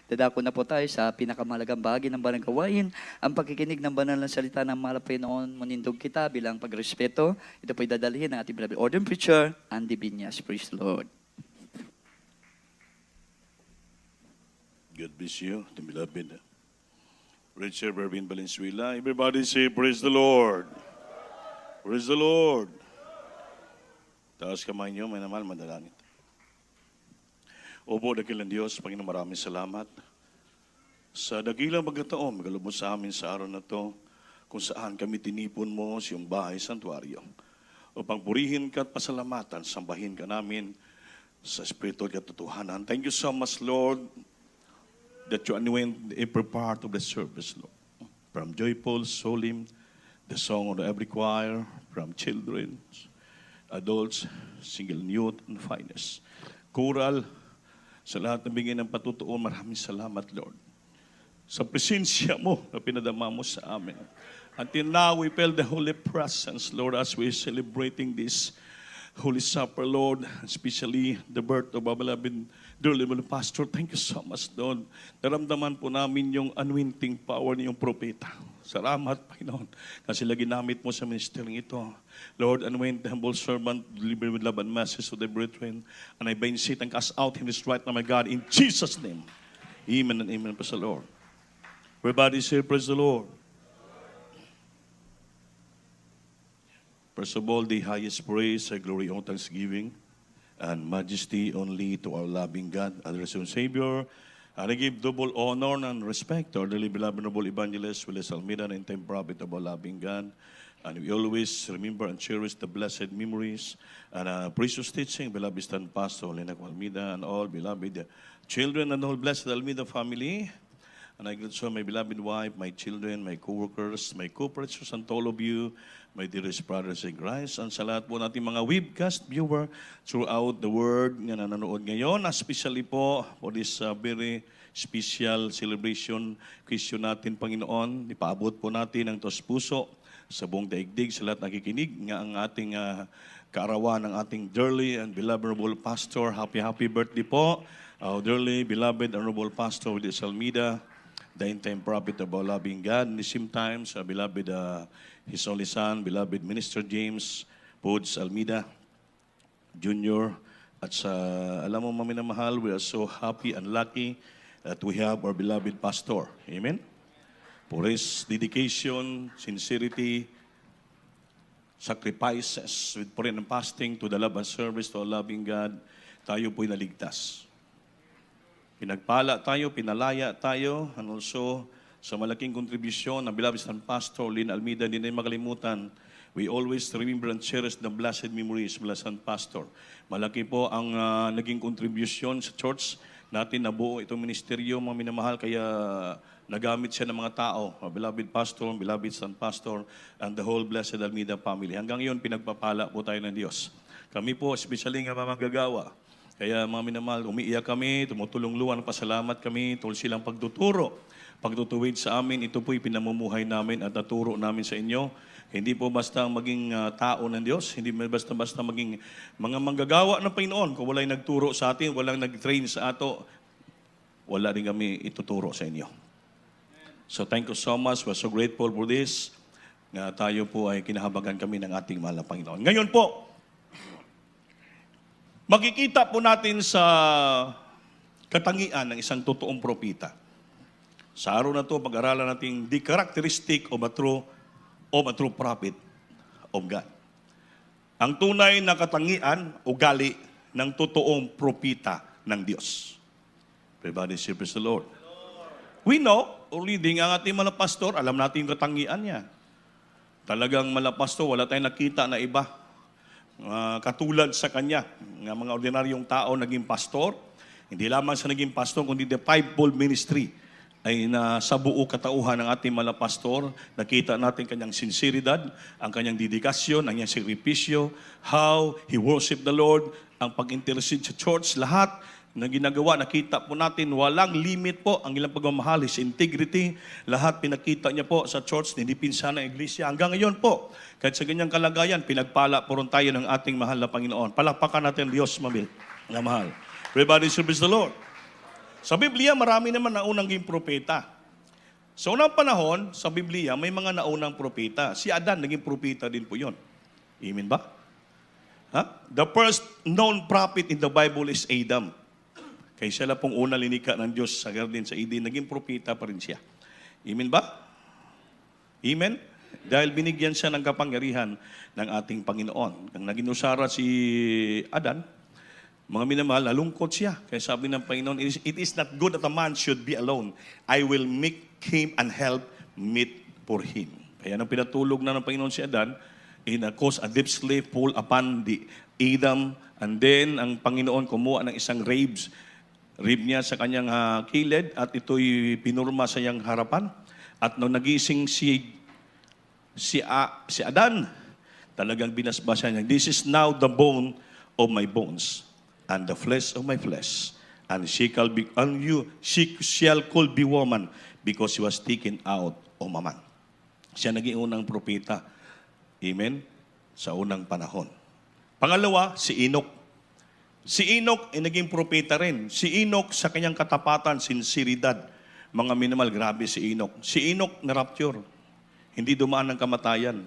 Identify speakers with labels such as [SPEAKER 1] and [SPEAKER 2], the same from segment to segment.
[SPEAKER 1] Dadako na po tayo sa pinakamahalagang bahagi ng banal gawain, ang pagkikinig ng banal na salita ng mahal na Panginoon. Manindog kita bilang pagrespeto. Ito po'y dadalhin ng ating beloved ordained preacher, Andy Binyas. Praise the Lord.
[SPEAKER 2] God bless you, the beloved Preacher Bervin Valenzuela. Everybody say, praise the Lord. Praise the Lord. Taas kamay niyo, may naman madalangin. Opo, dakilang Diyos, Panginoon, maraming salamat sa dakilang pagkataon, magalubos sa amin sa araw na to, kung saan kami tinipon mo sa iyong bahay, santuaryo, upang purihin ka at pasalamatan, sambahin ka namin sa Espiritu at katotohanan. Thank you so much, Lord, that you anoint every part of the service, Lord. From joyful, solemn, the song of every choir, from children, adults, single youth, and finest. Choral, sa lahat ng bigay ng patutuon, maraming salamat, Lord. Sa presensya mo na pinadama mo sa amin. Until now, we felt the holy presence, Lord, as we're celebrating this Holy Supper, Lord, especially the birth of our beloved dearly pastor. Thank you so much, Lord. Naramdaman po namin yung anointing power niyong propeta. Salamat, Panginoon, kasi lagi ginamit mo sa ministering ito. Lord, anoint the humble servant, deliver with love and message to the brethren, and I bind Satan and cast out him this right now, my God, in Jesus' name. Amen and amen, praise the Lord. Everybody say, praise the Lord. First of all, the highest praise, glory, and thanksgiving, and majesty only to our loving God and risen Savior. And I give double honor and respect to our dearly beloved noble evangelist, Willis Almeida, and time prophet of our loving God. And we always remember and cherish the blessed memories and precious teaching, beloved Stan Pastor, Lena Almeida, and all beloved children and all blessed Almeida family. And I greet so my beloved wife, my children, my co-workers, my co-preachers, and to all of you, my dearest brothers in Christ, and sa lahat po natin mga webcast viewer throughout the world na nanonood ngayon, especially po for this very special celebration Christian natin, Panginoon. Ipaabot po natin ang tos puso sa buong daigdig, sa lahat nakikinig nga ang ating kaarawan ng ating dearly and beloved honorable pastor. Happy birthday po, our dearly beloved honorable pastor Willis Almeida, the end-time prophet of our loving God. In the same time, sa beloved his only son, beloved Minister James Pods Almeida Jr. At sa, alam mo, maminamahal, we are so happy and lucky that we have our beloved pastor. Amen? For his dedication, sincerity, sacrifices with prayer and fasting to the love and service to our loving God, tayo po'y naligtas. Pinagpala tayo, pinalaya tayo, and also sa malaking kontribusyon ng beloved Stan Pastor Lynn Almeida, hindi na makalimutan. We always remember and cherish the blessed memories of Stan Pastor. Malaki po ang naging kontribusyon sa church natin na buo itong ministeryo, mga minamahal, kaya nagamit siya ng mga tao, beloved pastor, beloved Stan Pastor, and the whole blessed Almeida family. Hanggang iyon, pinagpapala po tayo ng Diyos. Kami po, especially nga mga manggagawa, kaya mga minamahal, umiiyak kami, tumutulong-luan, pasalamat kami, tungkol silang pagtuturo. Pagtutuwid sa amin, ito po'y pinamumuhay namin at naturo namin sa inyo. Hindi po basta maging tao ng Diyos, hindi basta-basta maging mga manggagawa ng Panginoon. Kung wala'y nagturo sa atin, walang nag-train sa ato, wala rin kami ituturo sa inyo. So thank you so much. We're so grateful for this. Nga tayo po ay kinahabagan kami ng ating mahal na Panginoon. Ngayon po, makikita po natin sa katangian ng isang totoong propita. Sa araw na ito, pag-aralan natin the characteristic of a true prophet of God. Ang tunay na katangian, ugali ng totoong propita ng Diyos. Everybody say, praise the Lord. We know, reading ang ating malapastor, alam natin yung katangian niya. Talagang malapastor, wala tayong nakita na iba. Katulad sa kanya, ng mga ordinaryong tao naging pastor, hindi lamang sa naging pastor, kundi the fivefold ministry ay nasa buo katauhan ng ating malapastor. Nakita natin kanyang sinseridad, ang kanyang dedikasyon, ang kanyang sakripisyo, how he worshiped the Lord, ang pag-intercede sa church, lahat na ginagawa, nakita po natin, walang limit po ang ilang pagmamahal, his integrity, lahat pinakita niya po sa church, dinipinsa ng iglesia. Hanggang ngayon po, kahit sa ganyang kalagayan, pinagpala po rin tayo ng ating mahal na Panginoon. Palakpakan natin Diyos, na mahal. Everybody service the Lord. Sa Biblia, marami naman naunang naging propeta. Sa unang panahon, sa Biblia, may mga naunang propeta. Si Adan, naging propeta din po yon. Amen ba? The first known prophet in the Bible is Adam. Kaya siya lang pong una linika ng Diyos sa Garden sa Eden, naging propeta pa rin siya. Amen ba? Amen? Dahil binigyan siya ng kapangyarihan ng ating Panginoon. Nang naging usara si Adan, mga minamahal, nalungkot siya. Kaya sabi ng Panginoon, it is not good that a man should be alone. I will make him and help meet for him. Kaya nang pinatulog na ng Panginoon si Adan, cause a deep sleep fall upon the Adam, and then ang Panginoon kumuha ng isang rib niya sa kanyang kilid, at ito'y pinurma sa iyang harapan. At nung nagising si Adan, talagang binasbasa niya, this is now the bone of my bones and the flesh of my flesh, and she shall call be woman, because she was taken out of a man. Siya naging unang propeta. Amen? Sa unang panahon. Pangalawa, si Enoch. Si Enoch ay naging propeta rin. Si Enoch sa kanyang katapatan, sinseridad. Mga minimal, grabe si Enoch. Si Enoch na-rapture. Hindi dumaan ng kamatayan.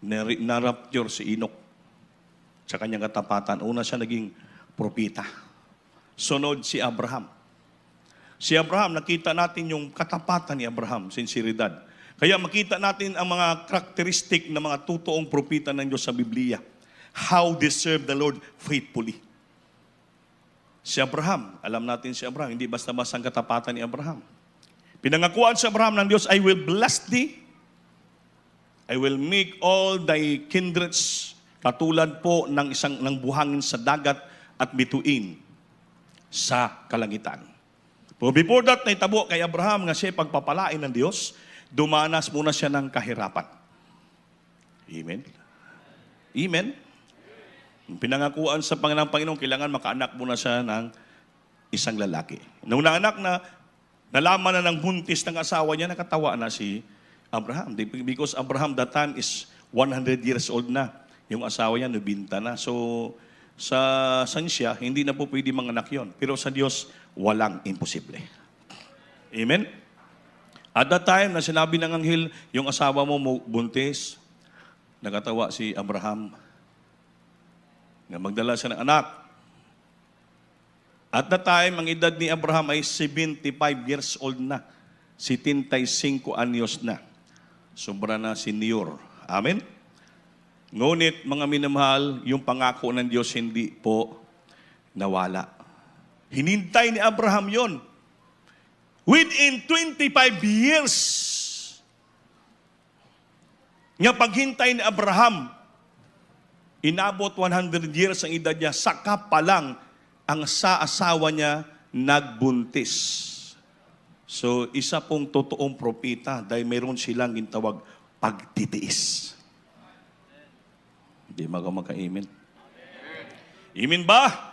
[SPEAKER 2] Na-rapture si Enoch sa kanyang katapatan. Una siya naging propeta. Sunod si Abraham. Si Abraham, nakita natin yung katapatan ni Abraham, sinseridad. Kaya makita natin ang mga karakteristik ng mga totoong propeta ng Diyos sa Biblia. How they serve the Lord faithfully. Si Abraham, alam natin si Abraham, hindi basta-basta ang katapatan ni Abraham. Pinangakuan sa Abraham ng Diyos, I will bless thee. I will make all thy kindreds katulad po ng buhangin sa dagat at bituin sa kalangitan. But before that, naitabo kay Abraham nga siya pagpapalain ng Diyos, dumanas muna siya ng kahirapan. Amen? Amen? Pinangakuan sa Panginoon, kailangan makaanak muna siya ng isang lalaki. Nung naanak na, nalaman na ng buntis ng asawa niya, nakatawa na si Abraham. Because Abraham that time is 100 years old na. Yung asawa niya, nabinta na. So, sa sansya, hindi na po pwede manganak yon. Pero sa Diyos, walang imposible. Amen? At that time, na sinabi ng anghel, yung asawa mo buntis, nakatawa si Abraham na magdala siya ng anak. At that time, ang edad ni Abraham ay 75 years old na. 75 anyos na. Sobra na senior. Amen? Ngunit, mga minamahal, yung pangako ng Diyos hindi po nawala. Hinintay ni Abraham yon. Within 25 years, nga paghintay ni Abraham, inabot 100 years ang edad niya, saka pa lang ang asawa niya nagbuntis. So, isa pong totoong propeta dahil mayroon silang gintawag pagtitiis. Hindi maka-amen. Amen ba?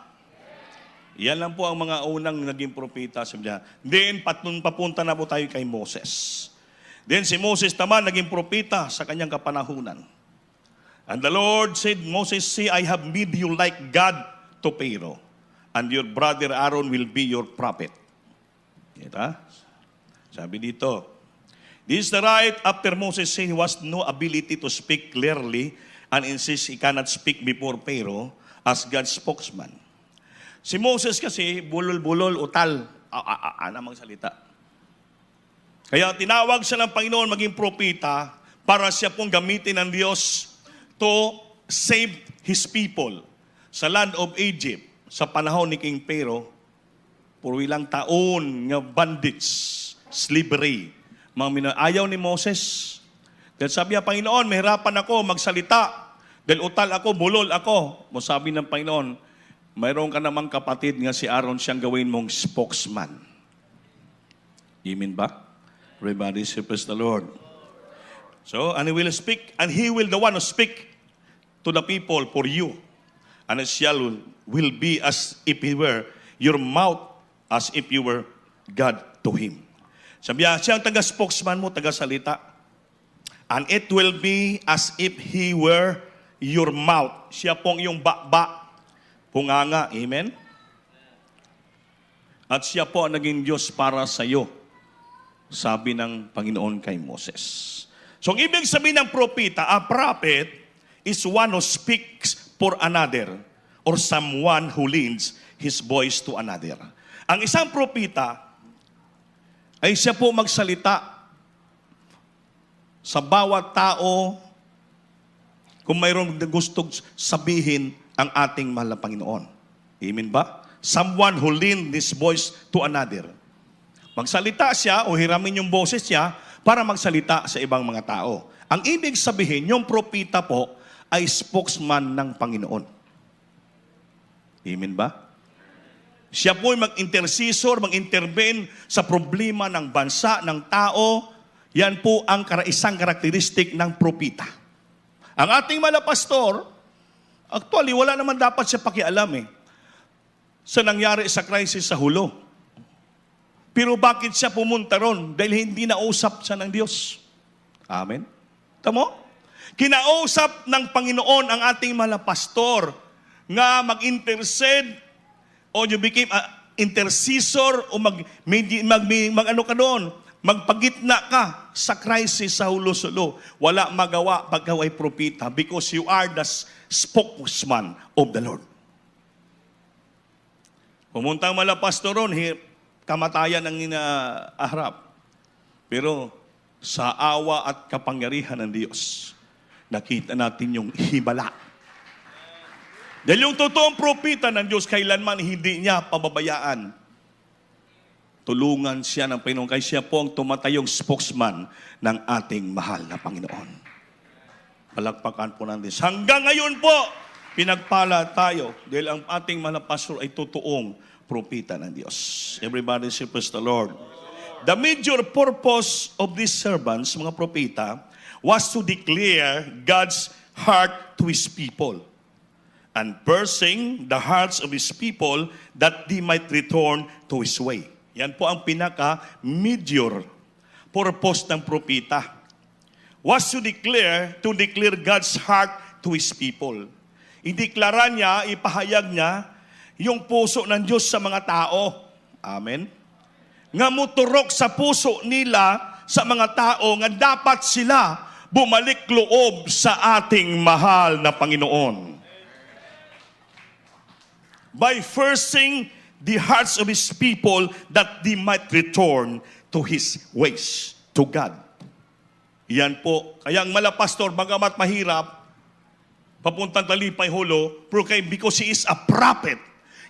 [SPEAKER 2] Yan lang po ang mga unang naging propeta sa Biblia. Then, papunta na po tayo kay Moses. Then, si Moses naman naging propeta sa kanyang kapanahunan. And the Lord said, Moses, see, I have made you like God to Pharaoh, and your brother Aaron will be your prophet. Kita? Sabi dito, this is the right after Moses said he was no ability to speak clearly and insists he cannot speak before Pharaoh as God's spokesman. Si Moses kasi, bulol-bulol, utal, namang salita. Kaya tinawag siya ng Panginoon maging propeta para siya pong gamitin ng Diyos to save His people sa land of Egypt sa panahon ni King Pharaoh. Puro ilang taon nga bandits, slavery. Ayaw ni Moses. Dahil sabi niya, Panginoon, mahirapan ako magsalita. Dahil utal ako, bulol ako. Sabi ng Panginoon, mayroon ka namang kapatid nga si Aaron, siyang gawin mong spokesman. Amen ba? Everybody say, praise the Lord. So, and he will speak, and he will the one who speak to the people for you. And it will be as if he were your mouth, as if you were God to him. Sabi niya, siya ang taga-spokesman mo, taga-salita. And it will be as if he were your mouth. Siya pong yung ba-ba, punganga. Amen? At siya po ang naging Diyos para sa iyo, sabi ng Panginoon kay Moses. So, ang ibig sabihin ng propeta, a prophet is one who speaks for another or someone who lends his voice to another. Ang isang propeta ay siya po magsalita sa bawat tao kung mayroong gustong sabihin ang ating mahal na Panginoon. Amen ba? Someone who lend his voice to another. Magsalita siya o hiramin yung boses niya para magsalita sa ibang mga tao. Ang ibig sabihin, yung propeta po ay spokesman ng Panginoon. Amen ba? Siya po ay mag-intercessor, mag-intervene sa problema ng bansa, ng tao. Yan po ang isang karakteristik ng propeta. Ang ating pastor, actually, wala naman dapat siya pakialam sa nangyari sa crisis sa Hulo. Pero bakit siya pumunta ron? Dahil hindi nausap siya ng Diyos. Amen? Tamo? Kinausap ng Panginoon ang ating pastor nga mag-intercede o you became intercessor o ano ka doon, magpagitna ka sa crisis sa Hulo-Sulo. Wala magawa pagka ay propeta because you are the spokesman of the Lord. Pumunta ang pastor ron, kamatayan ang inaharap. Pero sa awa at kapangyarihan ng Diyos, nakita natin yung himala. Dahil yung totoong propeta ng Diyos, kailanman hindi niya pababayaan. Tulungan siya ng Panginoon, kaya siya po ang tumatayong spokesman ng ating mahal na Panginoon. Palakpakan po natin. Hanggang ngayon po, pinagpala tayo dahil ang ating mahal na pastor ay totoong propeta ng Diyos. Everybody say, praise the Lord. The major purpose of these servants, mga propeta, was to declare God's heart to His people and pursing the hearts of His people that they might return to His way. Yan po ang pinaka-major purpose ng propeta. Was to declare God's heart to His people. Ideklara niya, ipahayag niya, yung puso ng Diyos sa mga tao. Amen? Nga muturok sa puso nila sa mga tao nga dapat sila bumalik loob sa ating mahal na Panginoon. By forcing the hearts of His people that they might return to His ways, to God. Yan po. Kaya ang pastor, bagamat mahirap, papuntang Talipay Hulo, because he is a prophet,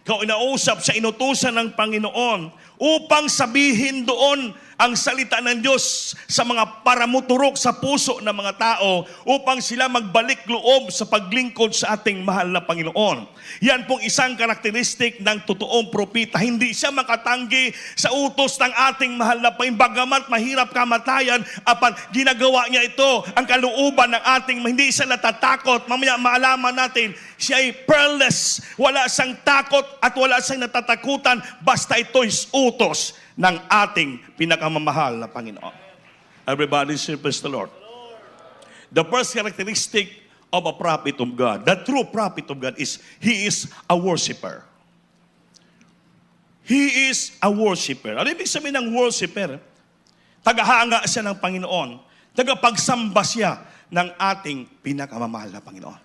[SPEAKER 2] ikaw inausap sa inutusan ng Panginoon upang sabihin doon ang salita ng Diyos sa mga paramuturok sa puso ng mga tao upang sila magbalik loob sa paglingkod sa ating mahal na Panginoon. Yan pong isang karakteristik ng totoong propeta. Hindi siya makatanggi sa utos ng ating mahal na Panginoon. Bagamat mahirap kamatayan, apan ginagawa niya ito, ang kalooban ng ating, hindi siya natatakot. Mamaya maalaman natin, siya ay pearless. Wala siyang takot at wala siyang natatakutan, basta ito is utos ng ating pinakamamahal na Panginoon. Everybody say, praise the Lord. The first characteristic of a prophet of God, the true prophet of God, is he is a worshiper. He is a worshiper. Ano ibig sabihin ng worshiper? Tagahanga siya ng Panginoon. Tagapagsamba siya ng ating pinakamamahal na Panginoon.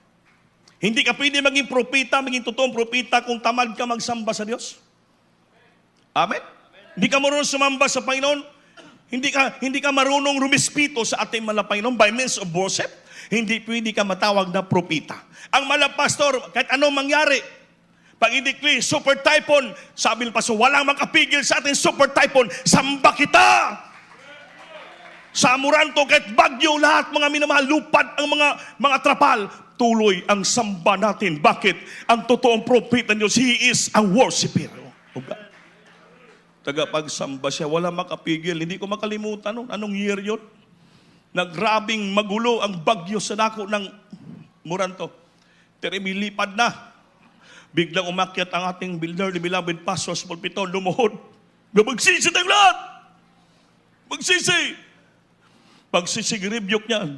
[SPEAKER 2] Hindi ka pwede maging propeta, maging totoong propeta kung tamad ka magsamba sa Diyos. Amen? Hindi ka marunong sumamba sa Panginoon. Hindi ka marunong rumispito sa ating mahal na Panginoon by means of worship. Hindi pwede ka matawag na propeta. Ang mahal na pastor, kahit anong mangyari, pag i-declare super typhoon, sabi ng pastor, walang makapigil sa ating super typhoon, samba kita! Sa Amoranto, kahit bagyo, lahat mga minamahal, lupad ang mga trapal, tuloy ang samba natin. Bakit? Ang totoong propeta ng Diyos, he is a worshiper. Tagapagsamba siya, wala makapigil. Hindi ko makalimutan anong year yun? Nagrabing magulo ang bagyo sa dako ng Moranto. Teremilipad na. Biglang umakyat ang ating builder, the beloved pastor sa pulpito, lumuhod. Magsisi ng lahat! Magsisi! Pagsisi, rebuke niya.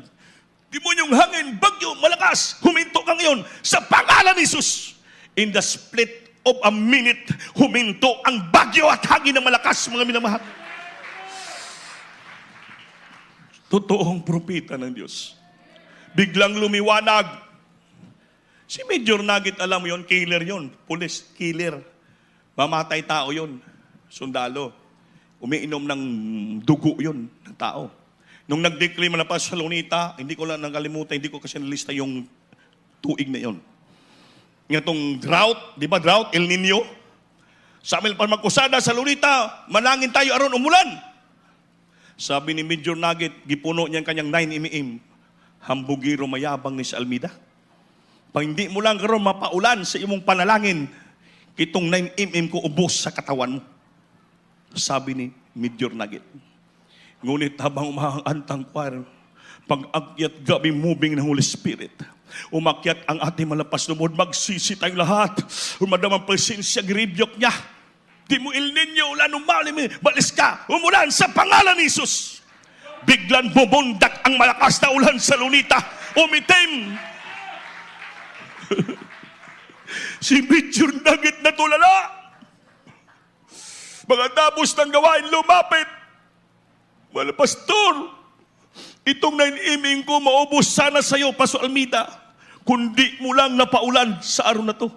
[SPEAKER 2] Demonyong hangin, bagyo, malakas, huminto ka ngayon sa pangalan ni Jesus. In the split of a minute, huminto ang bagyo at hangin na malakas, mga minamahal. Totoong propeta ng Diyos. Biglang lumiwanag. Si Major Nugget, alam mo yun, killer yun. Pulis, killer. Mamatay tao yun. Sundalo. Umiinom ng dugo yun ng tao. Nung nag-declare na pa sa Lunita, hindi ko lang nakalimutan, hindi ko kasi nalista yung tuig na yun. Itong drought, di ba drought, El Nino? Sabi pa magkusada sa Lunita, manangin tayo aron umulan. Sabi ni Major Nugget, gipuno niya kanyang 9mm, hambugiro mayabang ni sa Almida. Pag hindi mo lang karon mapaulan sa imong panalangin, kitong 9mm ko ubos sa katawan mo. Sabi ni Major Nugget. Ngunit habang umaantang choir, pag-akyat gabi moving ng Holy Spirit, umakyat ang ating malapas lumod, magsisi tayong lahat, umadamang presensya, gribyok niya. Di mo El Nino, ulan umalim, balis ka, umulan sa pangalan ni Jesus. Biglang bumundak ang malakas na ulan sa Lunita, umitim. Si Major Nugget na tulala. Mga tapos ng gawain lumapit. Wala, pastor, itong 9mm ko maubos sana sa iyo, Paso Almida, kundi mo lang napaulan sa araw na to.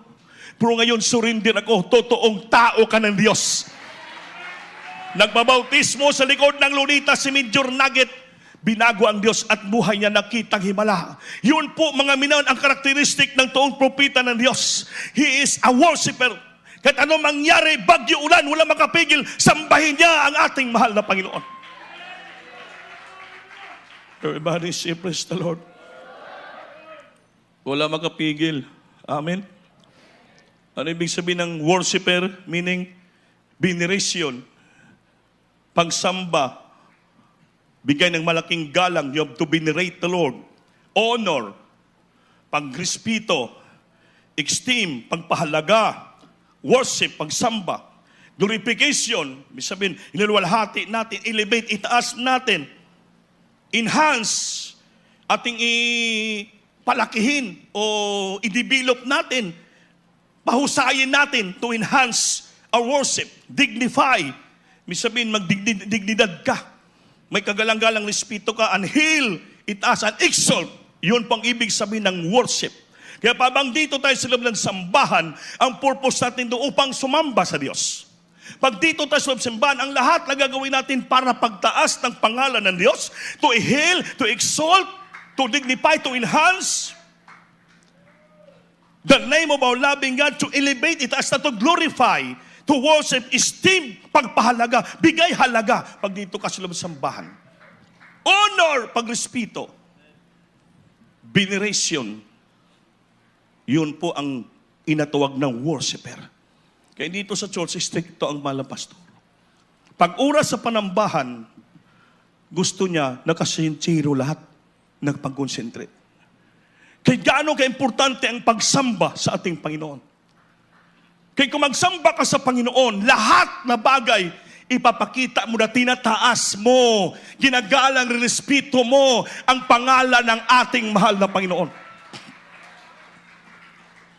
[SPEAKER 2] Pero ngayon, surrender ako, totoong tao ka ng Diyos. Nagbabautismo sa likod ng Lunita si Major Nugget, binago ang Diyos at buhay niya nakitang himala. Yun po, mga minaon, ang karakteristik ng toong propeta ng Diyos. He is a worshiper. Kahit anong mangyari, bagyo, ulan, wala makapigil, sambahin niya ang ating mahal na Panginoon. Everybody say, praise the Lord. Wala makapigil. Amen. Ano ibig sabihin ng worshiper? Meaning, veneration. Pagsamba. Bigay ng malaking galang. You have to venerate the Lord. Honor. Pagrespeto. Esteem. Pagpahalaga. Worship. Pagsamba. Glorification. Ibig sabihin, iniluwalhati natin. Elevate. Itaas natin. Enhance. Ating palakihin o i-develop natin. Pahusayin natin to enhance our worship. Dignify. May sabihin, magdignidad ka. May kagalang-galang respeto ka. Unheal, itaas, and exalt. Yun pang ibig sabihin ng worship. Kaya pabang dito tayo sa loob ng sambahan, ang purpose natin doon upang sumamba sa Diyos. Pag dito tayo sa loob ng sambahan, ang lahat na gagawin natin para pagtaas ng pangalan ng Diyos, to heal, to exalt, to dignify, to enhance the name of our loving God, to elevate it as to glorify, to worship, esteem, pagpahalaga, bigay halaga pag dito ka sa loob ng sambahan. Honor, pagrespeto, veneration, yun po ang inatawag ng worshiper. Kaya dito sa church, stricto ang mahal na pastor. Pag oras sa panambahan, gusto niya nakasincero lahat, nagpag-concentrate. Kaya gaano ka-importante ang pagsamba sa ating Panginoon. Kaya kung magsamba ka sa Panginoon, lahat na bagay, ipapakita mo na tinataas mo, ginagalang respeto mo ang pangalan ng ating mahal na Panginoon.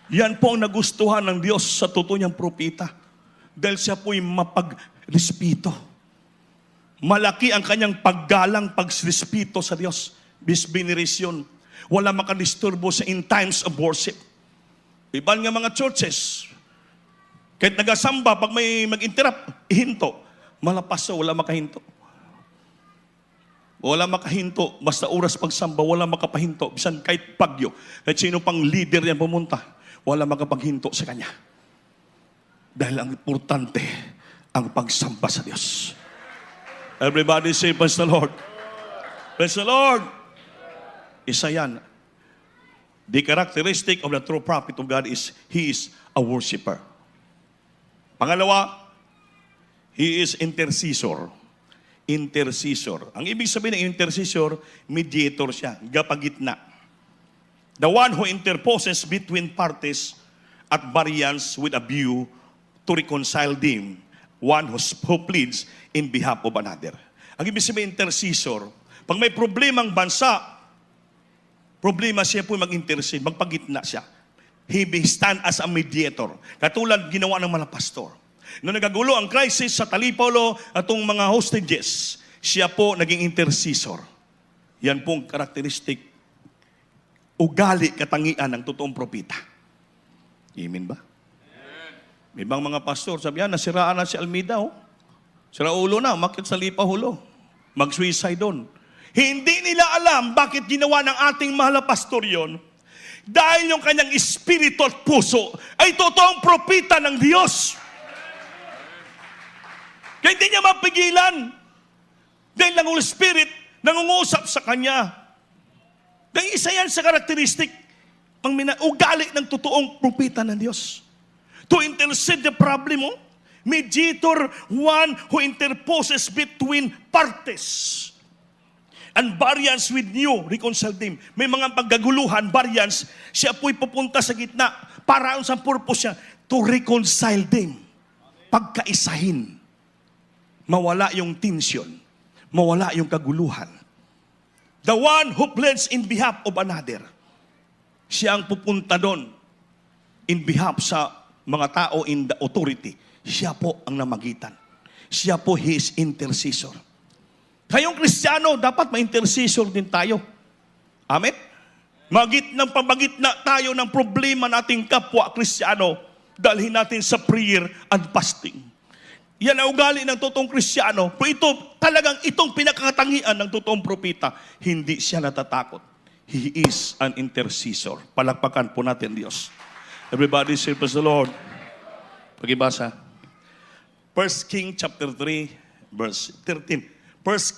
[SPEAKER 2] Yan po ang nagustuhan ng Diyos sa totoo niyang propeta. Dahil siya po'y mapagrespeto. Malaki ang kanyang paggalang, pagrespeto sa Diyos. Veneration. Wala makadisturbo sa in times of worship. Iban nga mga churches, kahit nagasamba, pag may mag-interrupt, ihinto. Malapaso, wala makahinto. Wala makahinto. Basta oras pagsamba, wala makapahinto. Bisan kahit pagyo, kahit sino pang leader yan pumunta, wala makapaghinto sa kanya. Dahil ang importante, ang pagsamba sa Diyos. Everybody say, praise the Lord. Praise the Lord. Isa yan. The characteristic of the true prophet of God is, he is a worshiper. Pangalawa, he is intercessor. Intercessor. Ang ibig sabihin ng intercessor, mediator siya, gapagitna. The one who interposes between parties at variance with a view to reconcile them. One who pleads in behalf of another. Ang ibig sabihin, intercessor. Pag may problemang bansa, problema siya po mag-intercede, magpagitna siya. He may stand as a mediator. Katulad ginawa ng mga pastor. Nung nagagulo ang crisis sa Talipolo atong mga hostages, siya po naging intercessor. Yan pong karakteristik, ugali, katangian ng totoong propita. Amen ba? May ibang mga pastor, sabi yan, nasiraan na si Almeida, oh. Sira ulo na, umakyat sa lipahulo. Mag-suicide doon. Hindi nila alam bakit ginawa ng ating mahal na pastor yon. Dahil yung kanyang espiritu at puso ay totoong propita ng Diyos. Kaya hindi niya mapigilan. Dahil lang Holy Spirit nangungusap sa kanya. Dahil isa yan sa karakteristik pang ugali ng totoong propita ng Diyos. To intercede the problem mo. Mediator, one who interposes between parties. And variance with you, reconcile them. May mga paggaguluhan, variance, siya po'y pupunta sa gitna. Para ang sa purpose niya, to reconcile them. Pagkaisahin. Mawala yung tension. Mawala yung kaguluhan. The one who pleads in behalf of another. Siya ang pupunta doon in behalf sa mga tao in the authority. Siya po ang namagitan. Siya po his intercessor. Kayong Kristiyano, dapat ma-intercessor din tayo. Amen? Pamagitna tayo ng problema nating kapwa Kristiyano, dalhin natin sa prayer and fasting. Yan ang ugali ng totoong Kristiyano. Pero itong pinakakatangian ng totoong propita, hindi siya natatakot. He is an intercessor. Palakpakan po natin Diyos. Everybody say, praise the Lord. Pagibasa. 1 King chapter 3, verse 13. 1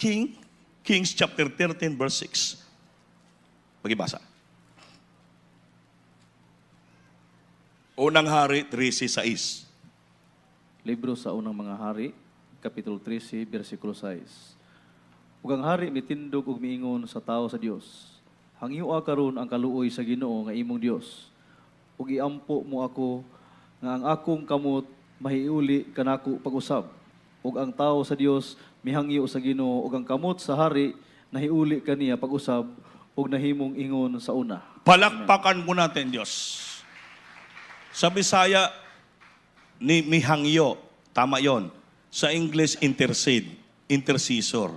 [SPEAKER 2] Kings chapter 13, verse 6. Pagibasa. Unang Hari 13:6.
[SPEAKER 3] Libro sa Unang Mga Hari, Kapitulo 13, versikulo 6. Ug ang hari mitindog ug miingon sa tao sa Dios, hangyoa karon ang kaluoy sa Ginoo nga imong Dios. Ug iampo mo ako nga ang akong kamot mahiuli kanako pag-usab. Ug ang tao sa Dios mihangyo sa Ginoo ug ang kamot sa hari nahiuli kaniya pag-usab ug nahimong ingon sa una.
[SPEAKER 2] Palakpakan mo natin Diyos. Sa Bisaya, ni mihangyo, tama yon. Sa English, intercede, intercessor.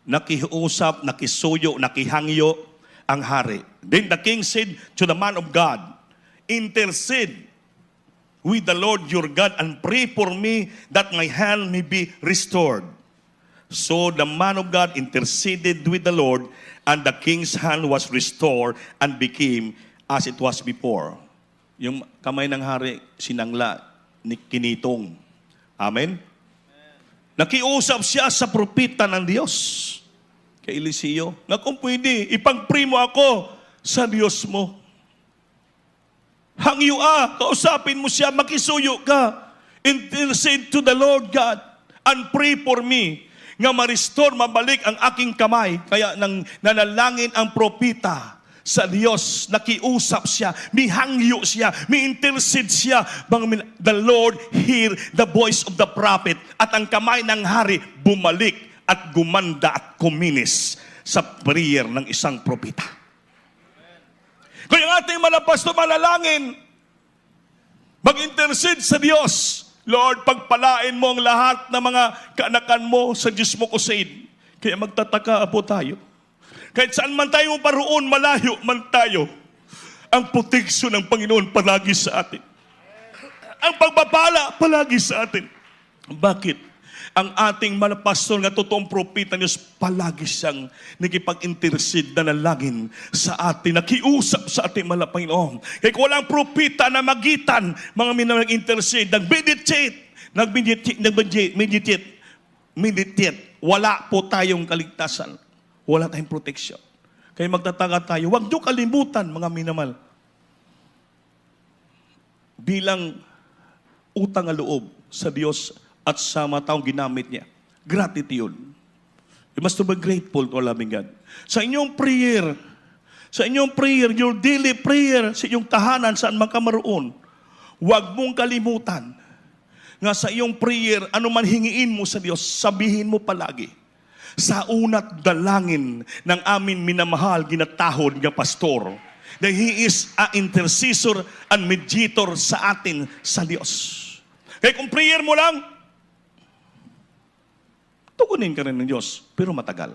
[SPEAKER 2] Nakiusap, nakisuyo, nakihangyo ang hari. Then the king said to the man of God, intercede with the Lord your God and pray for me that my hand may be restored. So the man of God interceded with the Lord and the king's hand was restored and became as it was before. Yung kamay ng hari, sinangla, kinitong. Amen? Nakiusap siya sa propita ng Diyos. Kay Eliseo, na kung pwede, ipag-pray mo ako sa Diyos mo. Hangyo kausapin mo siya, makisuyo ka. Intercede to the Lord God and pray for me nga ma-restore, mabalik ang aking kamay. Kaya nang nanalangin ang propita sa Diyos, nakiusap siya, mihangyo siya, mi-intercede siya. The Lord hear the voice of the prophet at ang kamay ng hari bumalik at gumanda at kuminis sa prayer ng isang propita. Kaya ang ating malapasto manalangin, mag-intercede sa Diyos. Lord, pagpalain mo ang lahat ng mga kaanakan mo sa Diyos mo crusade. Kaya magtataka po tayo. Kahit saan man tayo paroon, malayo man tayo, ang proteksyon ng Panginoon palagi sa atin. Ang pagpapala palagi sa atin. Bakit? Ang ating malapastor nga totoong propita Diyos, palagi siyang nagipag-intercede na nalangin sa atin, nakiusap sa ating malapanginoon. Kaya kung walang propita na magitan, mga minag-intercede, meditate, wala po tayong kaligtasan. Wala tayong protection. Kaya magtataga tayo, huwag niyo kalimutan, mga minamal. Bilang utang na loob sa Diyos at sa mga taong ginamit niya. Gratitude. You must be grateful to our loving God. Sa inyong prayer, your daily prayer, sa inyong tahanan, saan man ka maroon, huwag mong kalimutan nga sa iyong prayer, ano man hingiin mo sa Diyos, sabihin mo palagi, sa unat dalangin ng amin minamahal ginatahod nga pastor, that He is a intercessor and mediator sa atin sa Diyos. Kaya kung prayer mo lang, tugunin ka rin ng Diyos, pero matagal.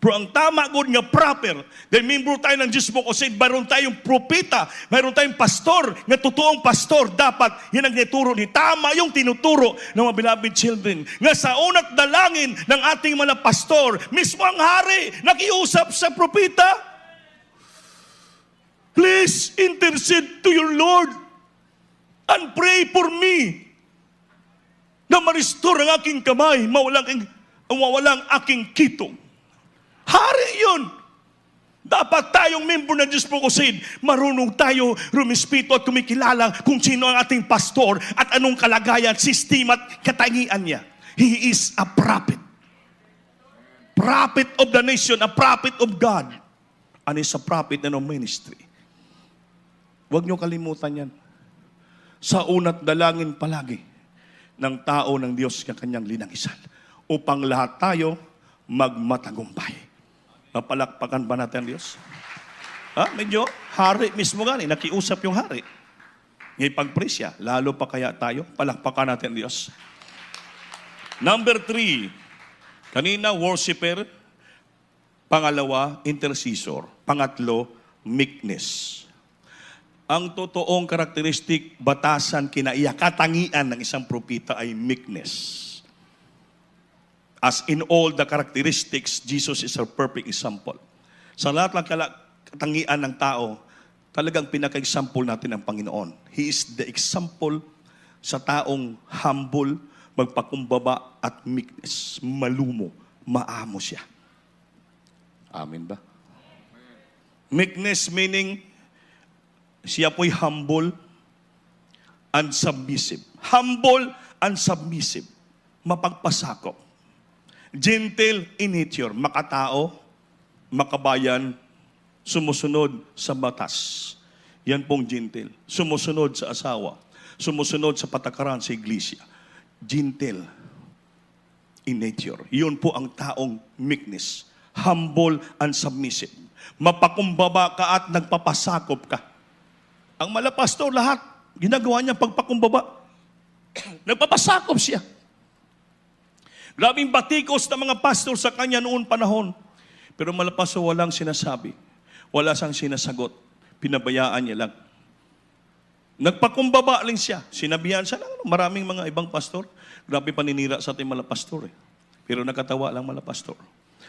[SPEAKER 2] Pero ang tama good nga proper, dahil membro tayo ng Diyos mo kasi mayroon tayong propeta, mayroon tayong pastor, nga totoong pastor, dapat yan ang tinuturo ni tama yung tinuturo ng mga beloved children. Nga sa unat dalangin ng ating mga pastor, mismo ang hari, nakiusap sa propeta, please intercede to your Lord and pray for me na ma-restore ang aking kamay, mawalang aking kitong. Hari yun. Dapat tayong member ng Diyos po Crusade, marunong tayo rumispito at kumikilala kung sino ang ating pastor at anong kalagayan, sistema at katangian niya. He is a prophet. Prophet of the nation, a prophet of God. And is a prophet in our ministry. Huwag niyo kalimutan yan. Sa una't dalangin palagi ng tao ng Diyos na kanyang linangisan upang lahat tayo magmatagumpay. Mapalakpakan ba natin ang Diyos? Medyo hari mismo gani, nakiusap yung hari. Ngayon pagpresya, lalo pa kaya tayo, palakpakan natin ang Diyos. Number 3, kanina worshiper, pangalawa, intercessor, pangatlo, meekness. Ang totoong karakteristik, batasan, kinaiya, katangian ng isang propeta ay meekness. As in all the characteristics, Jesus is a perfect example. Sa lahat ng katangian ng tao, talagang pinaka-example natin ang Panginoon. He is the example sa taong humble, magpakumbaba at meekness. Malumo, maamo siya. Amen ba? Meekness meaning, siya po'y humble and submissive. Humble and submissive. Mapagpasakop. Gentle in nature, makatao, makabayan, sumusunod sa batas. Yan pong gentle. Sumusunod sa asawa. Sumusunod sa patakaran sa iglesia. Gentle in nature. Yun po ang taong meekness. Humble and submissive. Mapakumbaba ka at nagpapasakop ka. Ang malapastor lahat, ginagawa niya pagpakumbaba. Nagpapasakop siya. Grabing batikos na mga pastor sa kanya noon panahon. Pero malapas walang sinasabi. Wala siyang sinasagot. Pinabayaan niya lang. Nagpakumbaba lang siya. Sinabihan siya lang. Maraming mga ibang pastor. Grabe paninira sa ating malapastor. Pero nakatawa lang malapastor.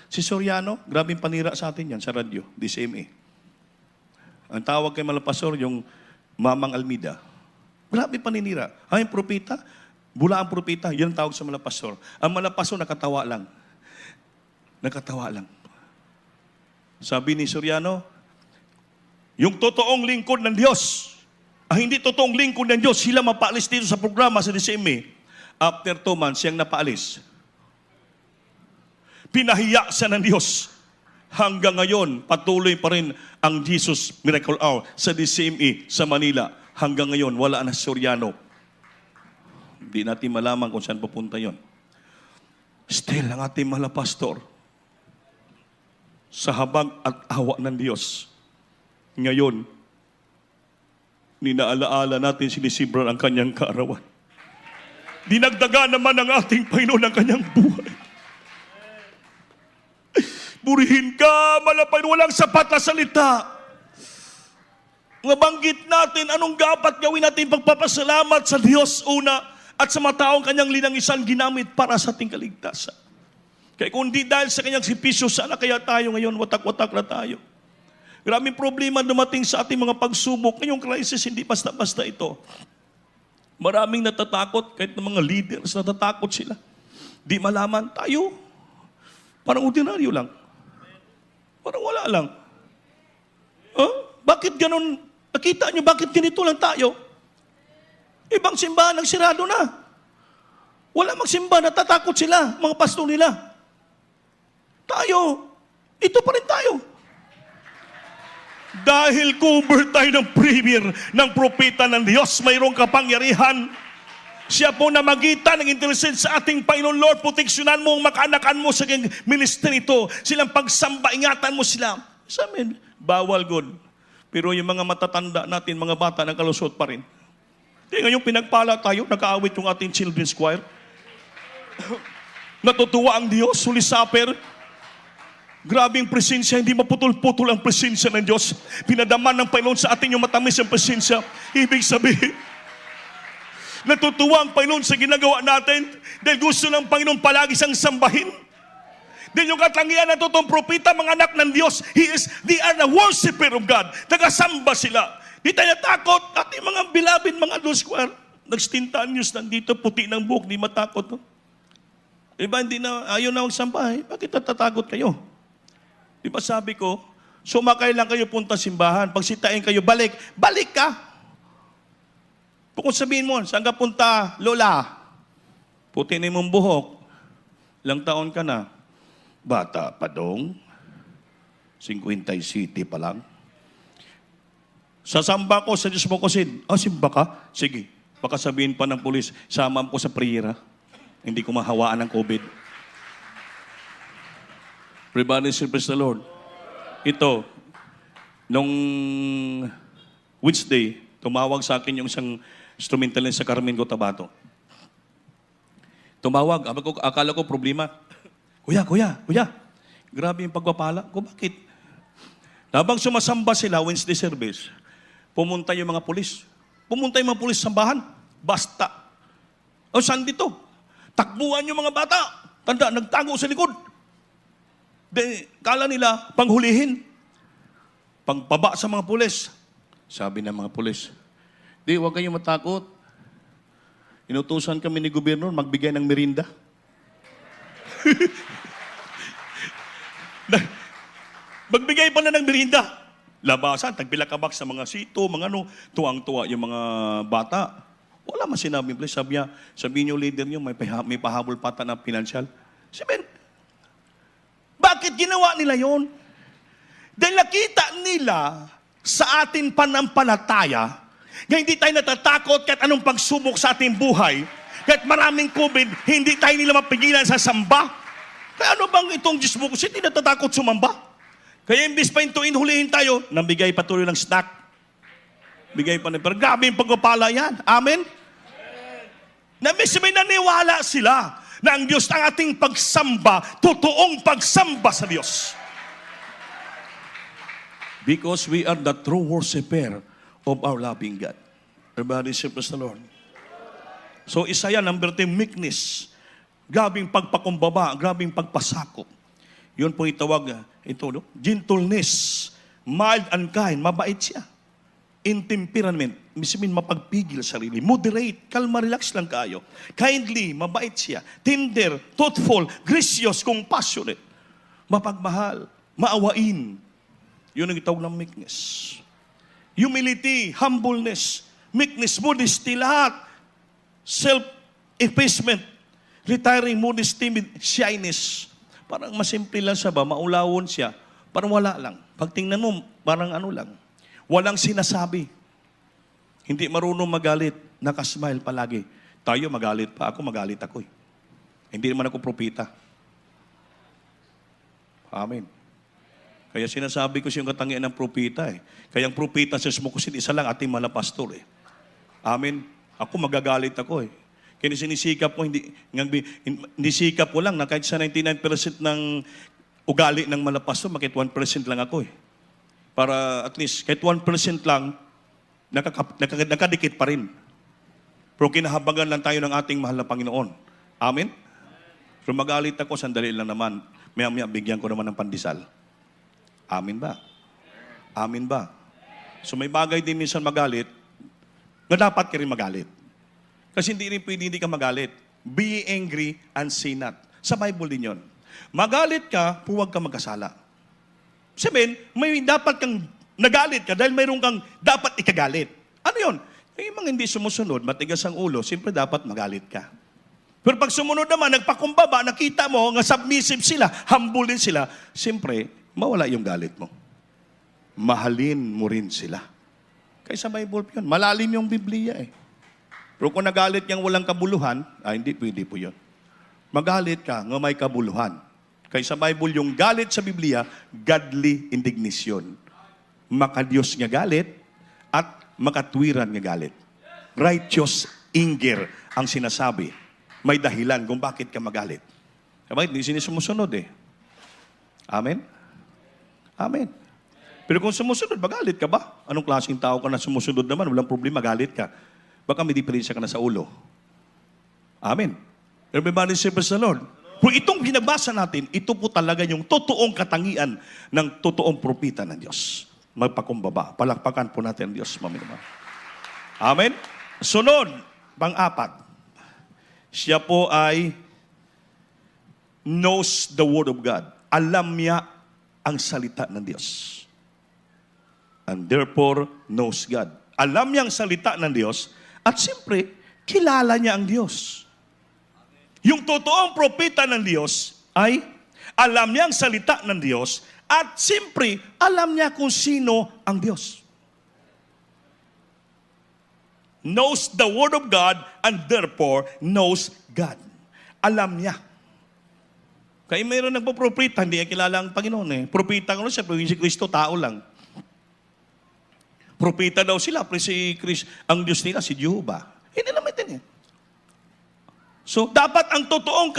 [SPEAKER 2] Si Soriano, grabing panira sa atin yan sa radyo, DCMA. Ang tawag kay malapastor, yung Mamang Almida. Grabe paninira. Ay, propeta, bula ang propeta, yan ang tawag sa malapastor. Ang malapastor, nakatawa lang. Nakatawa lang. Sabi ni Soriano, yung totoong lingkod ng Diyos, ang hindi totoong lingkod ng Diyos, sila mapaalis dito sa programa sa DCMA. After 2 months, siyang napaalis. Pinahiya siya ng Diyos. Hanggang ngayon, patuloy pa rin ang Jesus Miracle Hour sa DCMA sa Manila. Hanggang ngayon, wala na Soriano. Hindi natin malaman kung saan pupunta yon. Still, ang ating mahal na pastor, sa habag at awa ng Diyos, ngayon, ninaalaala natin sinisibran ang kanyang kaarawan. Dinagdaga naman ang ating Panginoon ang kanyang buhay. Purihin ka, malapay, walang sapat na salita. Nabanggit natin anong dapat gawin natin pagpapasalamat sa Diyos una at sa mga taong kanyang linangisan ginamit para sa ating kaligtasan. Kaya kung di dahil sa kanyang sipisyo, sana kaya tayo ngayon, watak-watak na tayo. Maraming problema dumating sa ating mga pagsubok. Ngayong crisis, hindi basta-basta ito. Maraming natatakot, kahit ng mga leaders, natatakot sila. Di malaman tayo. Parang ordinaryo lang. Parang wala lang. Bakit ganun? Nakita nyo, bakit ganito lang tayo? Ibang simbahan nagsirado na. Wala magsimba, natatakot sila, mga pastor nila. Tayo, ito pa rin tayo. Dahil cover tayo ng premier ng propeta ng Diyos, mayroong kapangyarihan. Siya po na magitan ng intercede sa ating Panginoon Lord. Proteksyonan mo ang makaanakan mo sa ministry ito. Silang pagsamba, ingatan mo sila. Sa amin, bawal good. Pero yung mga matatanda natin, mga bata, nakalusot pa rin. Kaya ngayong pinagpala tayo, nakaawit yung ating children's choir. Natutuwa ang Diyos, Holy Supper. Grabe ang presensya, hindi maputol-putol ang presensya ng Diyos. Pinadaman ng Panginoon sa atin yung matamis ang presensya. Ibig sabihin, natutuwa ang Panginoon sa ginagawa natin dahil gusto ng Panginoon palagi siyang sambahin. Dahil yung katangian ng totoong propeta, mga anak ng Diyos, they are the worshiper of God. Tagasamba sila. Di tayo natakot. At yung mga bilabid, mga Square, nagstintaan news nandito, puti ng buhok, di matakot. No? Diba, hindi na, ayaw na magsamba. Bakit natatakot kayo? Diba sabi ko, sumakay lang kayo punta simbahan. Pag sitain kayo, balik ka. Kung sabihin mo, saan ka punta, Lola? Puti na mong buhok. Ilang taon ka na? Bata pa dong. 57 pa lang. Sasamba ko sa Diyos mo kusin. Simba ka? Sige. Baka sabihin pa ng pulis, sama ko sa priyera. Hindi ko mahawaan ng COVID. Everybody say, praise the Lord. Ito, nung Wednesday, tumawag sa akin yung isang instrumentalist sa Carmen Cotabato. Tumawag, akala ko problema. Kuya, grabe yung pagpapala. Bakit? Habang sumasamba sila, Wednesday service, pumunta yung mga pulis. Pumunta yung mga pulis sa sambahan. Basta. Saan dito? Takbuhan yung mga bata. Tanda, nagtago sa likod. Kala nila, panghulihin. Pangpaba sa mga pulis. Sabi ng mga pulis, huwag kayong matakot. Inutusan kami ni gobernador magbigay ng merinda. Magbigay pa na ng merinda. Labasan, tagpilakabak sa mga sito, mga tuwang-tuwa yung mga bata. Wala man sinabi, please. Sabi niyo, leader niyo, may pahabol pata na pinansyal. Sabihin, bakit ginawa nila yon? Dahil nakita nila sa ating panampalataya, na hindi tayo natatakot kahit anong pagsubok sa ating buhay, kahit maraming COVID, hindi tayo nila mapigilan sa samba. Kaya ano bang itong Diyos mo? Kasi hindi natatakot sumamba. Kaya imbis pa intuin, hulihin tayo, nabigay patuloy ng snack. Bigay pa na. Pero grabe yung pagpapala yan. Amen? May naniwala sila na ang Diyos ang ating pagsamba, totoong pagsamba sa Diyos. Because we are the true worshiper of our loving God. Everybody say, praise the Lord. So isa yan, number 10, meekness. Grabing pagpakumbaba, grabing pagpasakop. Yun po itawag, gentleness, mild and kind, mabait siya. Intemperament, mismin mapagpigil sarili. Moderate, kalma, relax lang kayo. Kindly, mabait siya. Tender, thoughtful, gracious, compassionate. Mapagmahal, maawain. Yun ang itawag ng meekness. Humility, humbleness, meekness, modesty, lahat. Self-effacement, retiring, modesty, shyness. Parang masimple lang siya ba, maulawon siya. Parang wala lang. Pag tingnan mo, parang ano lang. Walang sinasabi. Hindi marunong magalit, nakasmile palagi. Tayo magalit pa, ako magalit ako eh. Hindi naman ako propita. Amen. Kaya sinasabi ko siya yung katangian ng propita eh. Kaya ang propita sa Smokusin, isa lang ating mga pastor eh. Amen. Ako magagalit ako eh. Kaya sinisikap ko, hindi sikap ko lang na kahit sa 99% ng ugali ng malapastor, makit 1% lang ako eh. Para at least, kahit 1% lang, nakadikit pa rin. Pero kinahabagan lang tayo ng ating mahal na Panginoon. Amen? Pero magalit ako, sandali lang naman. Maya-maya, bigyan ko naman ng pandesal. Amen ba? Amen ba? So may bagay din minsan magalit, na dapat ka rin magalit. Kasi hindi rin pwede hindi ka magalit. Be angry and sin not. Sa Bible din yun. Magalit ka, huwag ka magkasala. Sabihin, may dapat kang nagalit ka dahil mayroon kang dapat ikagalit. Ano yun? Yung mga hindi sumusunod, matigas ang ulo, siyempre dapat magalit ka. Pero pag sumunod naman, nagpakumbaba, nakita mo, nga submissive sila, humble din sila, siyempre, mawala yung galit mo. Mahalin mo rin sila. Kaya sa Bible yun, malalim yung Biblia eh. Pero kung nagalit niyang walang kabuluhan, hindi pwede po yun. Magalit ka nga may kabuluhan. Kaya sa Bible, yung galit sa Biblia, godly indignation. makadiyos nga galit at makatwiran nga galit. Righteous anger ang sinasabi. May dahilan kung bakit ka magalit. Bakit? Hindi sinisumusunod eh. Amen? Amen. Pero kung sumusunod, magalit ka ba? Anong klaseng tao ka na sumusunod naman? Walang problema, galit ka. Baka may diferensya ka na sa ulo. Amen. Everybody say praise the Lord. Kung itong binabasa natin, ito po talaga yung totoong katangian ng totoong propita ng Diyos. Magpakumbaba. Palakpakan po natin ang Diyos, maminumang. Amen? Sunod, pang-apat. Siya po ay knows the Word of God. Alam niya ang salita ng Diyos. And therefore, knows God. Alam niya ang salita ng Diyos at siyempre, kilala niya ang Diyos. Yung totoong propeta ng Diyos ay alam niya ang salita ng Diyos at siyempre, alam niya kung sino ang Diyos. Knows the Word of God and therefore knows God. Alam niya. Kaya mayroon nagpo-propeta, hindi niya kilala ang Panginoon eh. Propeta ko siya, pero si Kristo, tao lang. Propeta daw sila, pero si Kristo, ang Diyos nila, si Jehovah. Hindi naman din eh. So, dapat ang totoong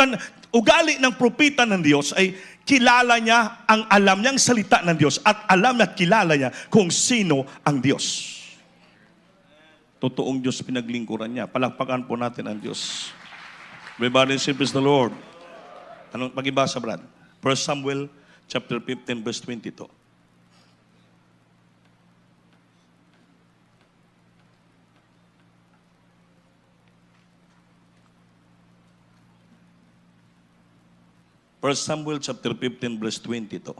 [SPEAKER 2] ugali ng propeta ng Diyos ay kilala niya ang alam niyang salita ng Diyos at alam niya at kilala niya kung sino ang Diyos. Totoong Diyos pinaglingkuran niya. Palakpakan po natin ang Diyos. Everybody say, praise the Lord. Anong pag-ibasa, Brad? 1 Samuel chapter 15, verse 22. First Samuel chapter 15, verse 22.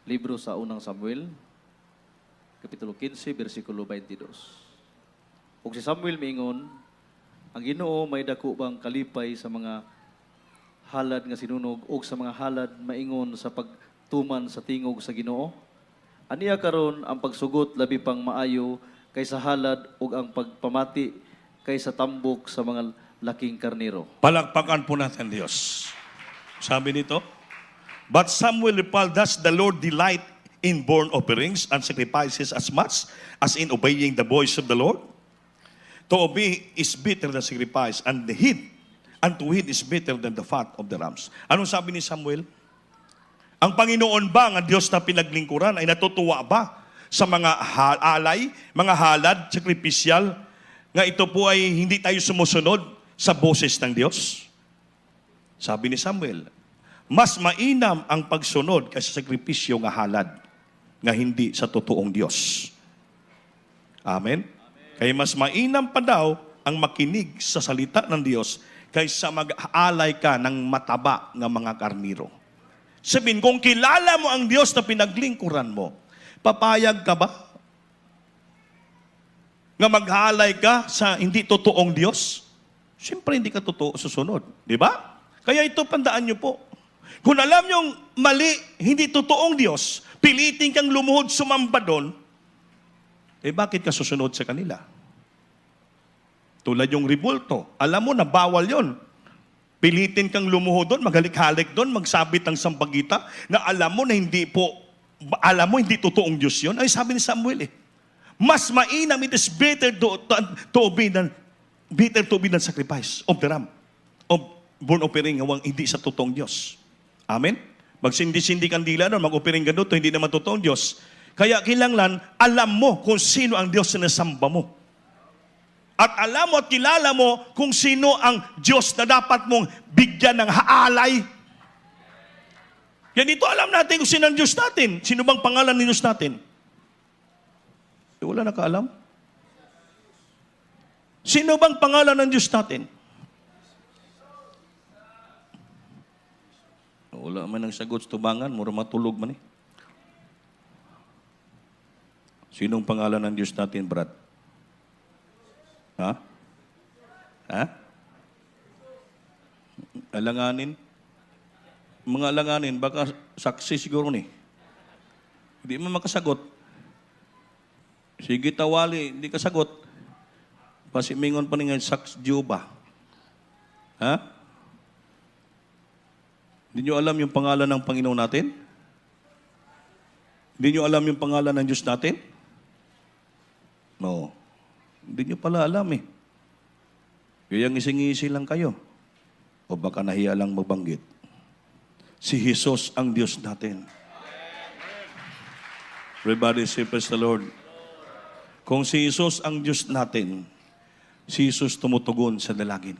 [SPEAKER 3] Libro sa unang Samuel, Kapitulo 15, versikulo 22. Ug si Samuel miingon, ang Ginoo may dako bang kalipay sa mga halad nga sinunog ug sa mga halad maingon sa pagtuman sa tingog sa Ginoo? Aniya karon ang pagsugot labi pang maayo kaysa halad ug ang pagpamati kaysa tambok sa mga laking karnero.
[SPEAKER 2] Palakpakan po natin Diyos. Sabi nito, but Samuel replied, does the Lord delight in burnt offerings and sacrifices as much as in obeying the voice of the Lord? To obey is better than sacrifice, and the heed, and to heed is better than the fat of the rams. Anong sabi ni Samuel? Ang Panginoon ba, ang Diyos na pinaglingkuran, ay natutuwa ba sa mga alay, mga halad, sakripisyal, nga ito po ay hindi tayo sumusunod sa boses ng Diyos? Sabi ni Samuel, mas mainam ang pagsunod kaysa sakripisyo nga halad, nga hindi sa totoong Diyos. Amen? Kaya mas mainam pa daw ang makinig sa salita ng Diyos kaysa mag-aalay ka ng mataba ng mga karniro. Sabihin, kung kilala mo ang Diyos na pinaglingkuran mo, papayag ka ba nga mag-aalay ka sa hindi totoong Diyos? Siyempre, hindi ka totoo susunod. Di ba? Kaya ito, pandaan nyo po. Kung alam nyong mali, hindi totoong Diyos, pilitin kang lumuhod sumamba doon, eh bakit ka susunod sa kanila? Tulad yung ribulto. Alam mo na bawal yon. Pilitin kang lumuhod doon, maghalik-halik doon, magsabit ng sampagita, na alam mo na hindi hindi totoong Diyos yon. Ay sabi ni Samuel mas mainam, it is better to obey than sacrifice of the ram, of burnt offering, hindi sa totoong Diyos. Amen? Magsindi-sindi kandila doon, mag-offering ka doon, hindi naman totoong Diyos. Kaya kailangan, alam mo kung sino ang Diyos na nasamba mo. At alam mo at kilala mo kung sino ang Diyos na dapat mong bigyan ng haalay. Yan ito, alam natin kung sino ang Diyos natin. Sino bang pangalan ni Diyos natin? Wala nakaalam. Sino bang pangalan ng Diyos natin? Wala man ang sagot sa tubangan, mura matulog man eh. Sinong pangalan ng Diyos natin, Brad? Ha? Ha? Alanganin? Mga alanganin, baka saksi siguro ni. Hindi mo makasagot. Sige tawali, hindi ka sagot. Pasimingon pa ni nga saks Jehovah. Ha? Hindi nyo alam yung pangalan ng Panginoon natin? Hindi nyo alam yung pangalan ng Diyos natin? No. Hindi nyo pala alam eh. Kaya ngisi-ngisi lang kayo. O baka nahiya lang magbanggit. Si Jesus ang Diyos natin. Everybody say, praise the Lord. Kung si Jesus ang Diyos natin, si Jesus tumutugon sa dalangin.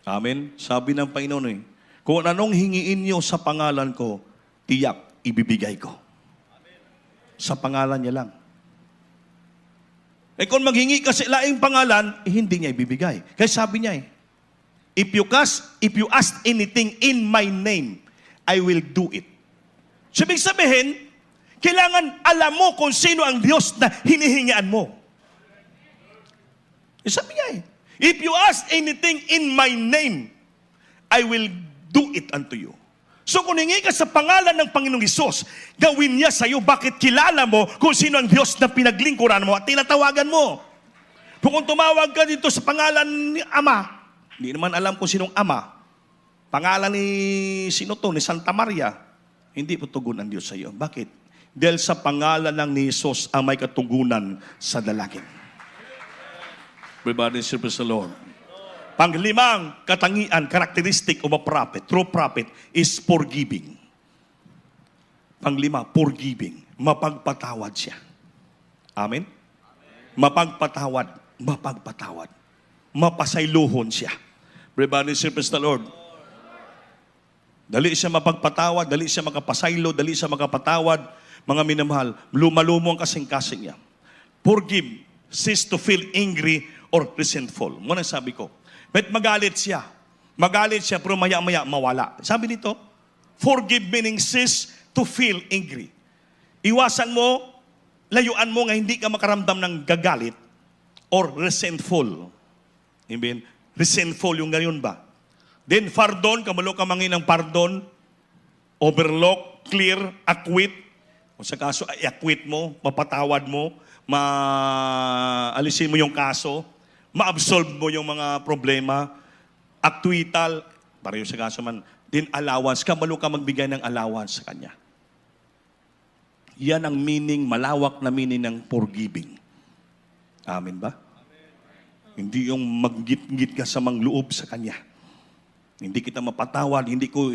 [SPEAKER 2] Amen? Sabi ng Panginoon eh, kung anong hingiin niyo sa pangalan ko, tiyak, ibibigay ko. Sa pangalan niya lang. Eh kung maghingi ka sa laing pangalan, hindi niya ibibigay. Kaya sabi niya eh, if you ask anything in my name, I will do it. So, ibig sabihin, kailangan alam mo kung sino ang Diyos na hinihingian mo. Eh, sabi niya eh, if you ask anything in my name, I will do it unto you. So kung hingi ka sa pangalan ng Panginoong Hesus, gawin niya sa iyo. Bakit kilala mo kung sino ang Diyos na pinaglingkuran mo at tinatawagan mo? Kung tumawag ka dito sa pangalan ni Ama, hindi naman alam kung sinong Ama. Pangalan ni sino to, ni Santa Maria, hindi putugon ang Diyos sa iyo. Bakit? Dahil sa pangalan ng ni Hesus ang may katugunan sa dalangin. Everybody say praise the Lord. Panglimang katangian, characteristic of a prophet, true prophet, is forgiving. Panglima, forgiving. Mapagpatawad siya. Amen? Mapagpatawad. Mapasayluhon siya. Everybody say praise the Lord. Dali siya mapagpatawad, dali siya makapasaylo, dali siya makapatawad. Mga minamahal, lumalumo ang kasing-kasing niya. Forgive, cease to feel angry or resentful. Muna sabi ko, magalit siya. Magalit siya, pero maya-maya mawala. Sabi nito, forgive meaning cease to feel angry. Iwasan mo, layuan mo nga hindi ka makaramdam ng gagalit or resentful. Amen? Resentful yung ganyan ba? Then pardon, kamalo ka mangin ng pardon, overlook, clear, acquit. Kung sa kaso ay acquit mo, mapatawad mo, maalisin mo yung kaso, ma-absolve mo yung mga problema, acquittal, pareho sa kaso man, din allowance, kamalo ka magbigay ng allowance sa kanya. Yan ang meaning, malawak na meaning ng forgiving. Amen ba? Amen. Hindi yung maggit-git ka sa mangloob sa kanya. Hindi kita mapatawad, hindi ko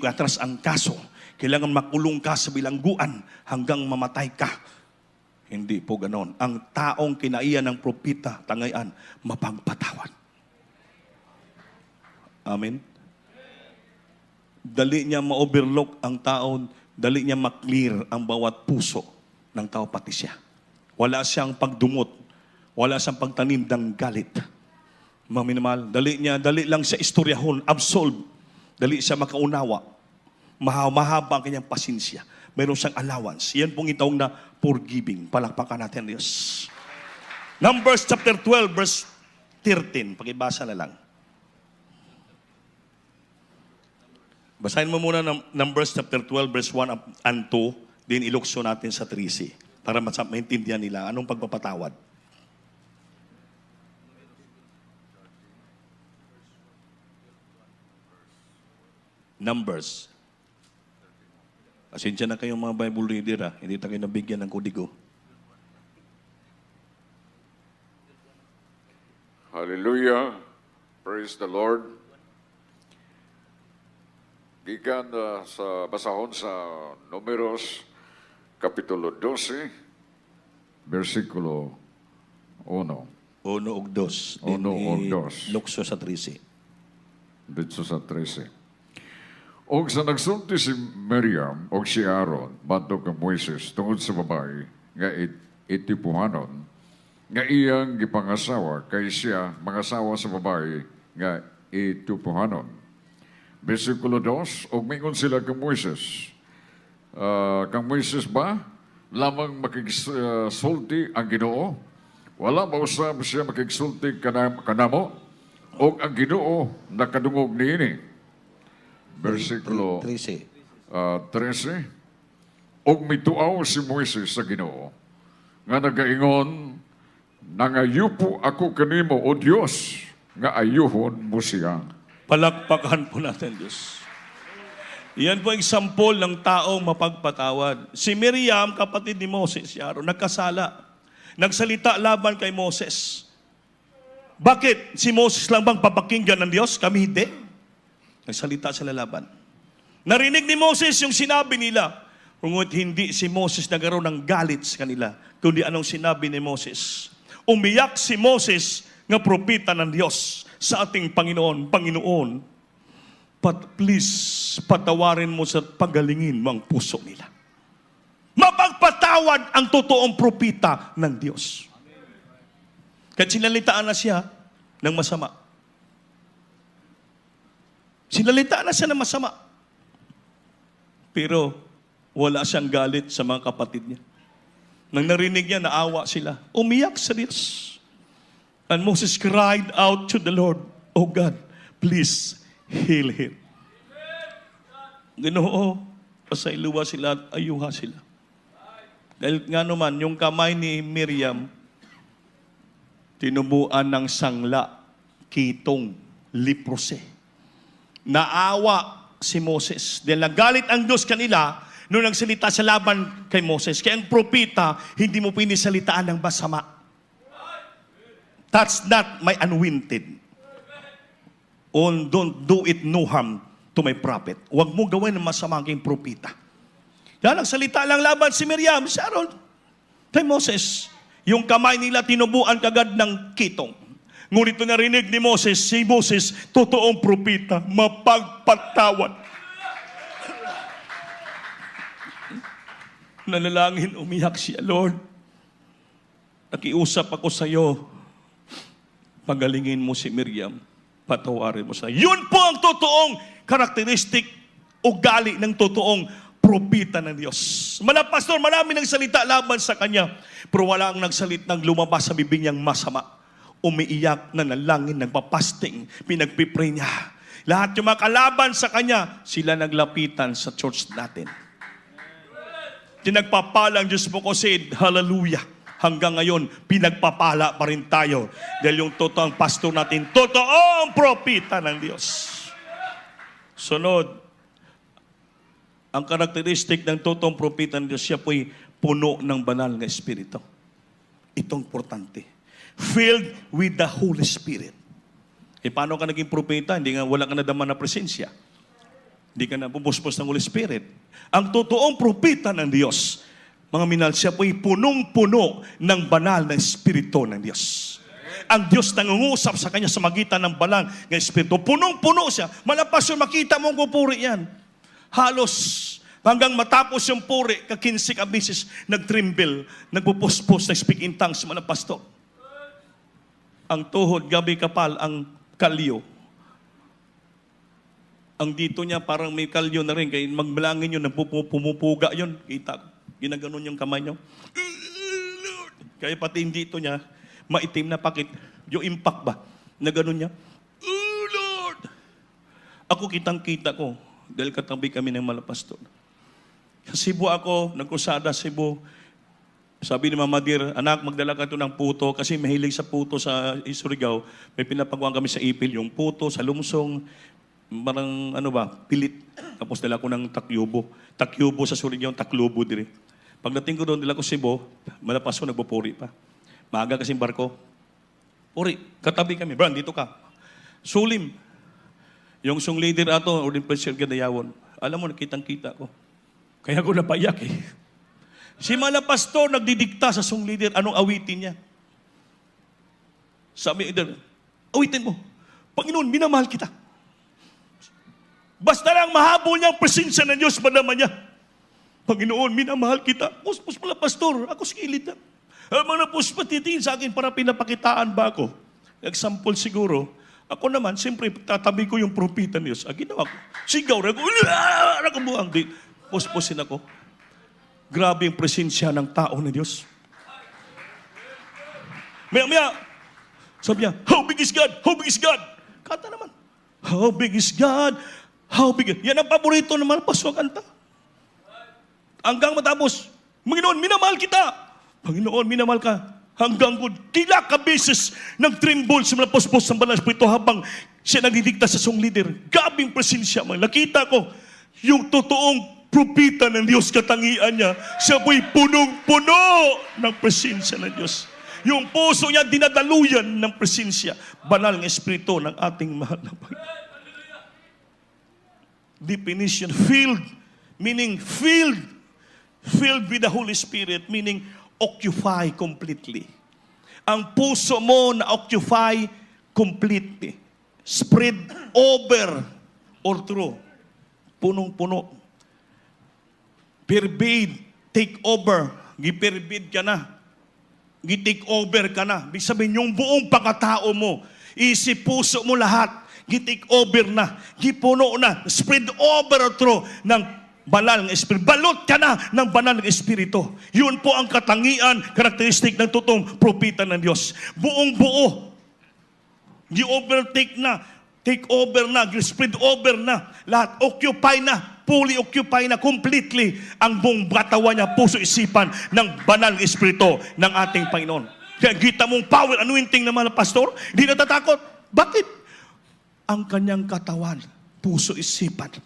[SPEAKER 2] atras ang kaso. Kailangan makulong ka sa bilangguan hanggang mamatay ka. Hindi po ganon. Ang taong kinaiyan ng propita, tangayan, mapagpatawad. Amen? Dali niya ma-overlook ang taon, dali niya ma-clear ang bawat puso ng tao pati siya. Wala siyang pagdumot, wala siyang pagtanim ng galit. Maminimal, dali lang siya istoryahon, absolve. Dali siya makaunawa. Mahaba ang kanyang pasinsya. Mayroon siyang allowance. Yan pong itawag na forgiving. Palakpakan natin, Diyos. Numbers chapter 12, verse 13. Pakibasa na lang. Basahin mo muna Numbers chapter 12, verse 1 and 2. Then ilukso natin sa 3C. Para maintindihan nila anong pagpapatawad. Numbers. Pasensya na kayong mga Bible reader ha. Hindi tayo nabigyan ng kodigo.
[SPEAKER 4] Hallelujah. Praise the Lord. Gikan sa basahon sa Números, Kapitulo 12, versikulo 1.
[SPEAKER 2] Uno og dos.
[SPEAKER 4] Uno og dos.
[SPEAKER 2] Lukso sa 3C.
[SPEAKER 4] Dito sa 13. Og sa nagsulti si Miriam og si Aaron, bato ka Moises, tungod sa babae, nga itipuhanon, nga iyang gipangasawa, kay siya mangasawa sa babae, nga itipuhanon. Versikulo 2, og mingon sila kang Moises. Kang Moises ba, lamang makigsulti ang Ginoo? Wala ba usab siya makigsulti kanamo? Og ang Ginoo nakadungog niini. Versikulo
[SPEAKER 2] 3C.
[SPEAKER 4] 13. Og mituaw si Moises sa Ginoo nga nagaingon, nangayupo ako kanimo o Dios nga ayuhon mo siya.
[SPEAKER 2] Palakpakan po natin, Diyos. Yan po example ng taong mapagpatawad. Si Miriam, kapatid ni Moses, si Aaron, nagkasala. Nagsalita laban kay Moses. Bakit? Si Moses lang bang papakinggan ng Diyos? Kami hindi. Nagsalita sila laban. Narinig ni Moses yung sinabi nila. Ngunit hindi si Moses nagkaroon ng galit sa kanila, kundi anong sinabi ni Moses. Umiyak si Moses nga propeta ng Diyos sa ating Panginoon. Panginoon, please, patawarin mo sa pagalingin mo ang puso nila. Mapagpatawad ang totoong propeta ng Diyos. Kahit sinalitaan na siya ng masama. Sinalitaan na siya ng masama. Pero wala siyang galit sa mga kapatid niya. Nang narinig niya, naawa sila. Umiyak sa Diyos. And Moses cried out to the Lord, "Oh God, please heal him." Ginoo, pasailuwa sila at ayuha sila. Dahil nga naman, yung kamay ni Miriam, tinubuan ng sangla, kitong, leprosy. Naawa si Moses. Dahil nagalit ang Diyos kanila nung nagsalita sa laban kay Moses. Kaya ang propeta, hindi mo pinisalitaan ng masama. That's not my anointed. Don't do it no harm to my prophet. Huwag mo gawin ng masama ang aking propeta. Yan, nagsalita lang laban si Miriam, si Aaron, kay Moses. Yung kamay nila tinubuan kagad ng kitong. Ngunit narinig ni Moses, si Moses, totoong propeta, mapagpatawad. Nanalangin, umiyak siya, Lord. Nakiusap ako sa iyo. Pagalingin mo si Miriam. Patawarin mo siya. Yun po ang totoong karakteristik o gali ng totoong propeta ng Diyos. Pastor, marami nang salita laban sa kanya. Pero wala ang nagsalitang lumabas sa bibig niyang masama. Umiiyak, nanalangin, nagpapasting, pinagpipray niya. Lahat yung mga kalaban sa kanya, sila naglapitan sa church natin. Tinagpapala ang Diyos mo ko said, hallelujah. Hanggang ngayon, pinagpapala pa rin tayo. Dahil yung totoong pastor natin, totoong propeta ng Diyos. Sunod, ang karakteristik ng totoong propeta ng Diyos, siya po'y puno ng banal na Espiritu. Itong importante. Filled with the Holy Spirit. Paano ka naging propeta? Hindi nga, wala ka nadama na presensya. Hindi ka nabubuspos ng Holy Spirit. Ang totoong propeta ng Diyos, mga minal, siya po'y punong-puno ng banal na Espiritu ng Diyos. Ang Diyos nangungusap sa kanya sa magitan ng banal na Espiritu. Punong-puno siya. Malapas yung makita mong pupuri yan. Halos hanggang matapos yung puri, ka-15 beses, nag-tremble, nagpupuspos, nag-speak in tongues, mga pastor. Ang tuhod, gabi kapal, ang kalyo. Ang dito niya, parang may kalyo na rin, kaya magbalangin yun, pumupuga yun. Kita, ginaganon yung kamay niyo. Kaya pati yung dito niya, maitim na pakit, yung impact ba, na ganon niya. Oh Lord! Ako kitang-kita ko, dahil katabi kami ng malapastor. Sa Cebu ako, nagkusada Cebu. Sabi ni Mama Dir, anak, magdala ka ito ng puto kasi mahilig sa puto sa Surigao. May pinapagawa kami sa ipil, yung puto, sa lumsong, parang pilit. Tapos dala ko ng takyubo. Takyubo sa Surigao, taklubo dire. Pagdating ko doon, dala ko Cebu, malapas ko, nagpupuri pa. Maaga kasing barko. Puri, katabi kami. Bran, dito ka. Sulim. Yung song leader ato, Ordin Preacher Gadayawon. Alam mo, nakitang-kita ko. Kaya ko napayak eh. Si Mala Pastor nagdidikta sa song leader, anong awitin niya? Sabi niya, awitin mo. Panginoon, minamahal kita. Basta lang mahabol niya ang presensya ng Diyos, madama niya. Panginoon, minamahal kita. Puspos Mala Pastor, ako skilid na. Mga puspatitiin sa akin para pinapakitaan ba ako? Example siguro, ako naman, siyempre, tatabi ko yung propita ng Diyos. Ginawa ko. Sigaw na ako. Nakabuhang. Puspusin ako. Grabe yung presensya ng tao ng Diyos. Maya, sabi niya, how big is God? How big is God? Kanta naman. How big is God? How big is... Yan ang paborito naman, paswa kanta. Hanggang matapos, Panginoon, minamahal kita. Panginoon, minamahal ka. Hanggang good, tila ka beses nag-tremble sa mga puspos ng banal Espiritu habang siya nagdidikta sa song leader. Gabing presensya. Nakita ko, Yung totoong propita ng Diyos, katangian niya, siya po'y punong-puno ng presensya ng Diyos. Yung puso niya, dinadaluyan ng presensya. Banal ng Espiritu ng ating mahal na Panginoon. Definition, filled, meaning filled. Filled with the Holy Spirit, meaning occupy completely. Ang puso mo na-occupy completely. Spread over or through. Punong-puno. Pervade, take over. Giperbade ka na. Gi-take over ka na. Ibig sabihin, yung buong pagkatao mo, isip, puso mo lahat, gi-take over na. Gipuno na. Spread over or through ng banal ng Espiritu. Balot ka na ng banal ng Espiritu. Yun po ang katangian, karakteristik ng totoong propita ng Diyos. Buong buo. Gi-overtake na. Take over na. Gi-spread over na. Lahat. Occupy na. Fully occupy na completely ang buong katawan niya, puso, isipan ng banal ng Espiritu ng ating Panginoon. Kaya kita mong power, anointing ng mga pastor, hindi natatakot. Bakit? Ang kanyang katawan, puso, isipan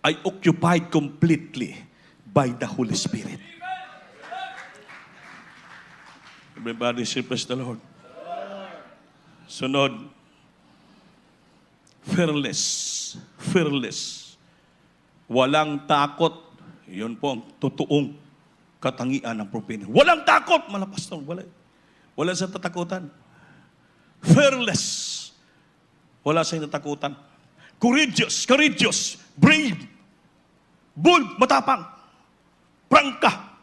[SPEAKER 2] ay occupied completely by the Holy Spirit. Everybody say, praise the Lord. Sunod, fearless. Fearless. Walang takot. Yun po ang totoong katangian ng propeta. Walang takot, mga pastor. Wala sa tatakutan. Fearless. Wala sa tatakutan. Courageous, brave, bold, matapang, prangka,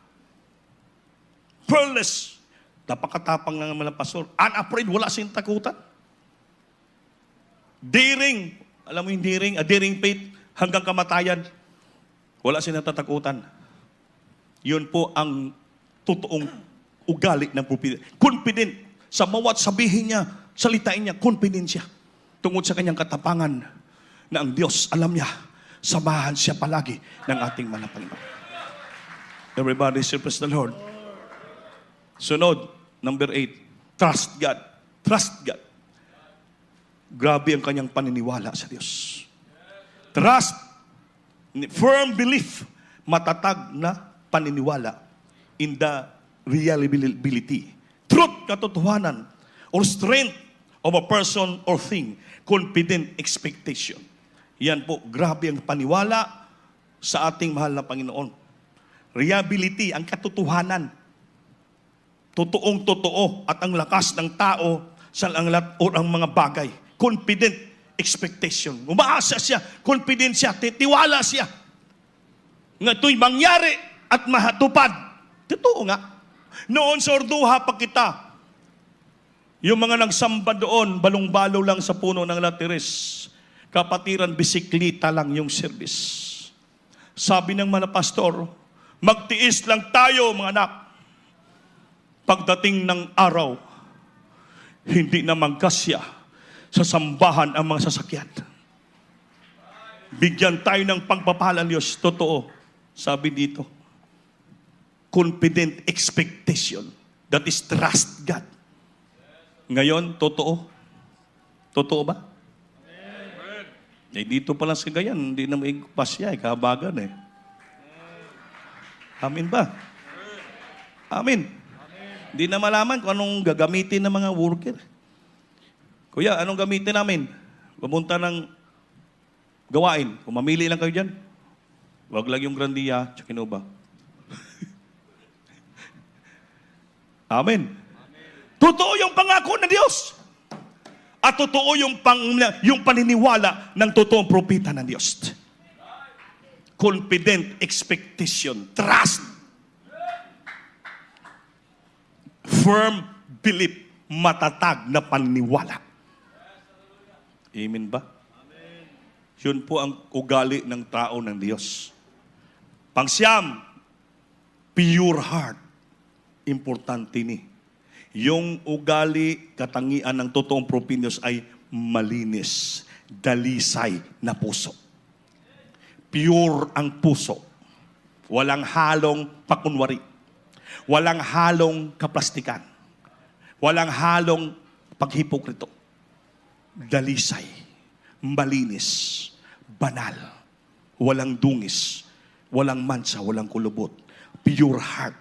[SPEAKER 2] fearless. Napakatapang ng mga pastor. Unafraid, wala sa takutan. Daring. Alam mo yung daring? A daring faith hanggang kamatayan. Wala siya natatakutan. Yun po ang totoong ugali ng propeta. Confident. Sa bawat sabihin niya, salitain niya, confident siya. Tungod sa kanyang katapangan na ang Diyos, alam niya, samahan siya palagi ng ating mga Panginoon. Everybody say, praise the Lord. Sunod, number 8, trust God. Trust God. Grabe ang kanyang paniniwala sa Diyos. Trust, firm belief, matatag na paniniwala in the reliability, truth, katotohanan, or strength of a person or thing, confident expectation. Yan po, grabe ang paniwala sa ating mahal na Panginoon. Reliability, ang katotohanan, totoong totoo, at ang lakas ng tao sa ang mga bagay. Confident expectation. Umaasa siya, confident siya, titiwala siya. Nga ito'y mangyari at mahatupad. Totoo nga. Noon sa Orduha pa kita, yung mga nagsamba doon, balong-balo lang sa puno ng Latiris, kapatiran, bisiklita lang yung service. Sabi ng mga pastor, magtiis lang tayo, mga anak. Pagdating ng araw, hindi na magkasya sa sambahan ang mga sasakyan. Bigyan tayo ng pagpapala ng Diyos. Totoo. Sabi dito, confident expectation. That is trust God. Ngayon, totoo. Totoo ba? Eh, dito pa lang sa Gayan, hindi na may pasya, kahabagan eh. Amin ba? Amin. Hindi na malaman kung anong gagamitin ng mga worker. Kuya, anong gamitin namin? Pumunta ng gawain. Kung mamili lang kayo dyan, wag lang yung Grandia, tsaka Innova. Amen. Totoo yung pangako ng Diyos. At totoo yung paniniwala ng totoong propeta ng Diyos. Confident expectation. Trust. Firm belief. Matatag na paniniwala. Amen ba? Amen. Yun po ang ugali ng tao ng Diyos. Pangsyam, pure heart. Importante ni. Yung ugali, katangian ng totoong propinyo ay malinis, dalisay na puso. Pure ang puso. Walang halong pakunwari. Walang halong kaplastikan. Walang halong paghipokrito. Dalisay, malinis, banal, walang dungis, walang mansa, walang kulubot. Pure heart.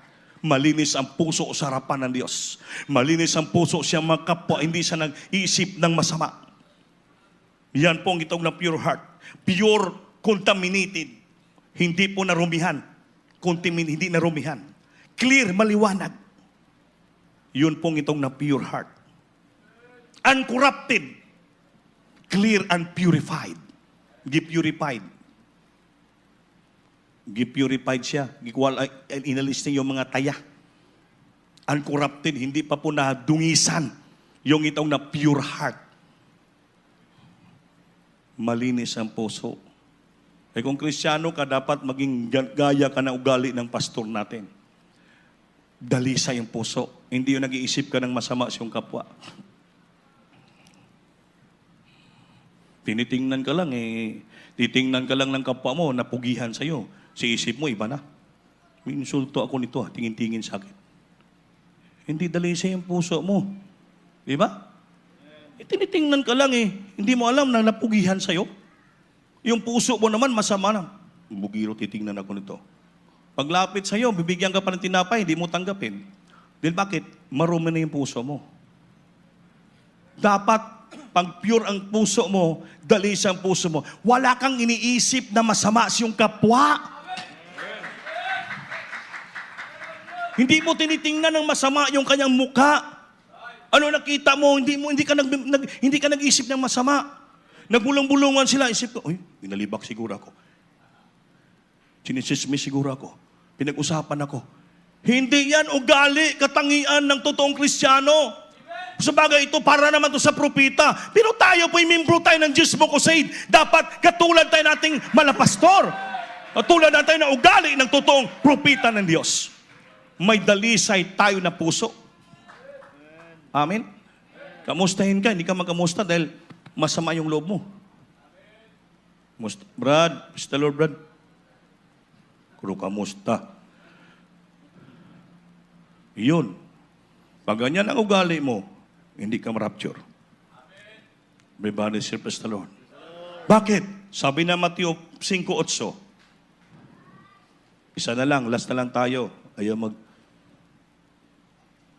[SPEAKER 2] Malinis ang puso sa harapan ng Diyos. Malinis ang puso siya mga kapwa, hindi siya nag-iisip ng masama. Yan po ang itong na pure heart. Pure contaminated. Hindi po narumihan. Hindi narumihan. Clear, maliwanag. Yun pong itong na pure heart. Uncorrupted. Clear and purified. Gipurified. Gipurified siya. Inalis niya yung mga taya. Uncorrupted, hindi pa po nadungisan yung itong na pure heart. Malinis ang puso. Eh kung Kristiyano ka, dapat maging gaya ka na ugali ng pastor natin. Dalisay ang puso. Hindi yung nag-iisip ka ng masama sa iyong kapwa. Tinitingnan ka lang titingnan ka lang ng kapwa mo, napugihan sa'yo. Si isip mo, iba na. May insulto ako nito, tingin-tingin sa akin. Hindi dalisay ang puso mo. Di ba? Tinitingnan ka lang Hindi mo alam na napugihan sa'yo. Yung puso mo naman, masama na. Bugiro, titingnan ako nito. Paglapit sa'yo, bibigyan ka pa ng tinapay, hindi mo tanggapin. Dahil bakit? Marumi na yung puso mo. Dapat, pag pure ang puso mo, dalisay ang puso mo, wala kang iniisip na masama sa iyong kapwa. Hindi mo tinitingnan ng masama yung kanyang mukha. Ano nakita mo? Hindi ka nag-isip ng masama. Nagbulong-bulungan sila. Isip ko, pinalibak siguro ako. Sinisismis siguro ako. Pinag-usapan ako. Hindi yan ugali, katangian ng totoong Kristiyano. Sa bagay ito, para naman to sa propita. Pero tayo po'y membro tayo ng Gismo Crusade. Dapat katulad tayo nating malapastor. Katulad na tayo na ugali ng totoong propita ng Diyos. May dalisay tayo na puso. Amen? Kamustahin ka, hindi ka magkamusta dahil masama yung loob mo. Brad, Mr. Lord, Brad. Kuro kamusta. Yun. Pag ganyan ang ugali mo, hindi ka ma-rapture. Everybody say, praise the Lord. Bakit? Sabi na Mateo 5:8. Isa na lang, last na lang tayo.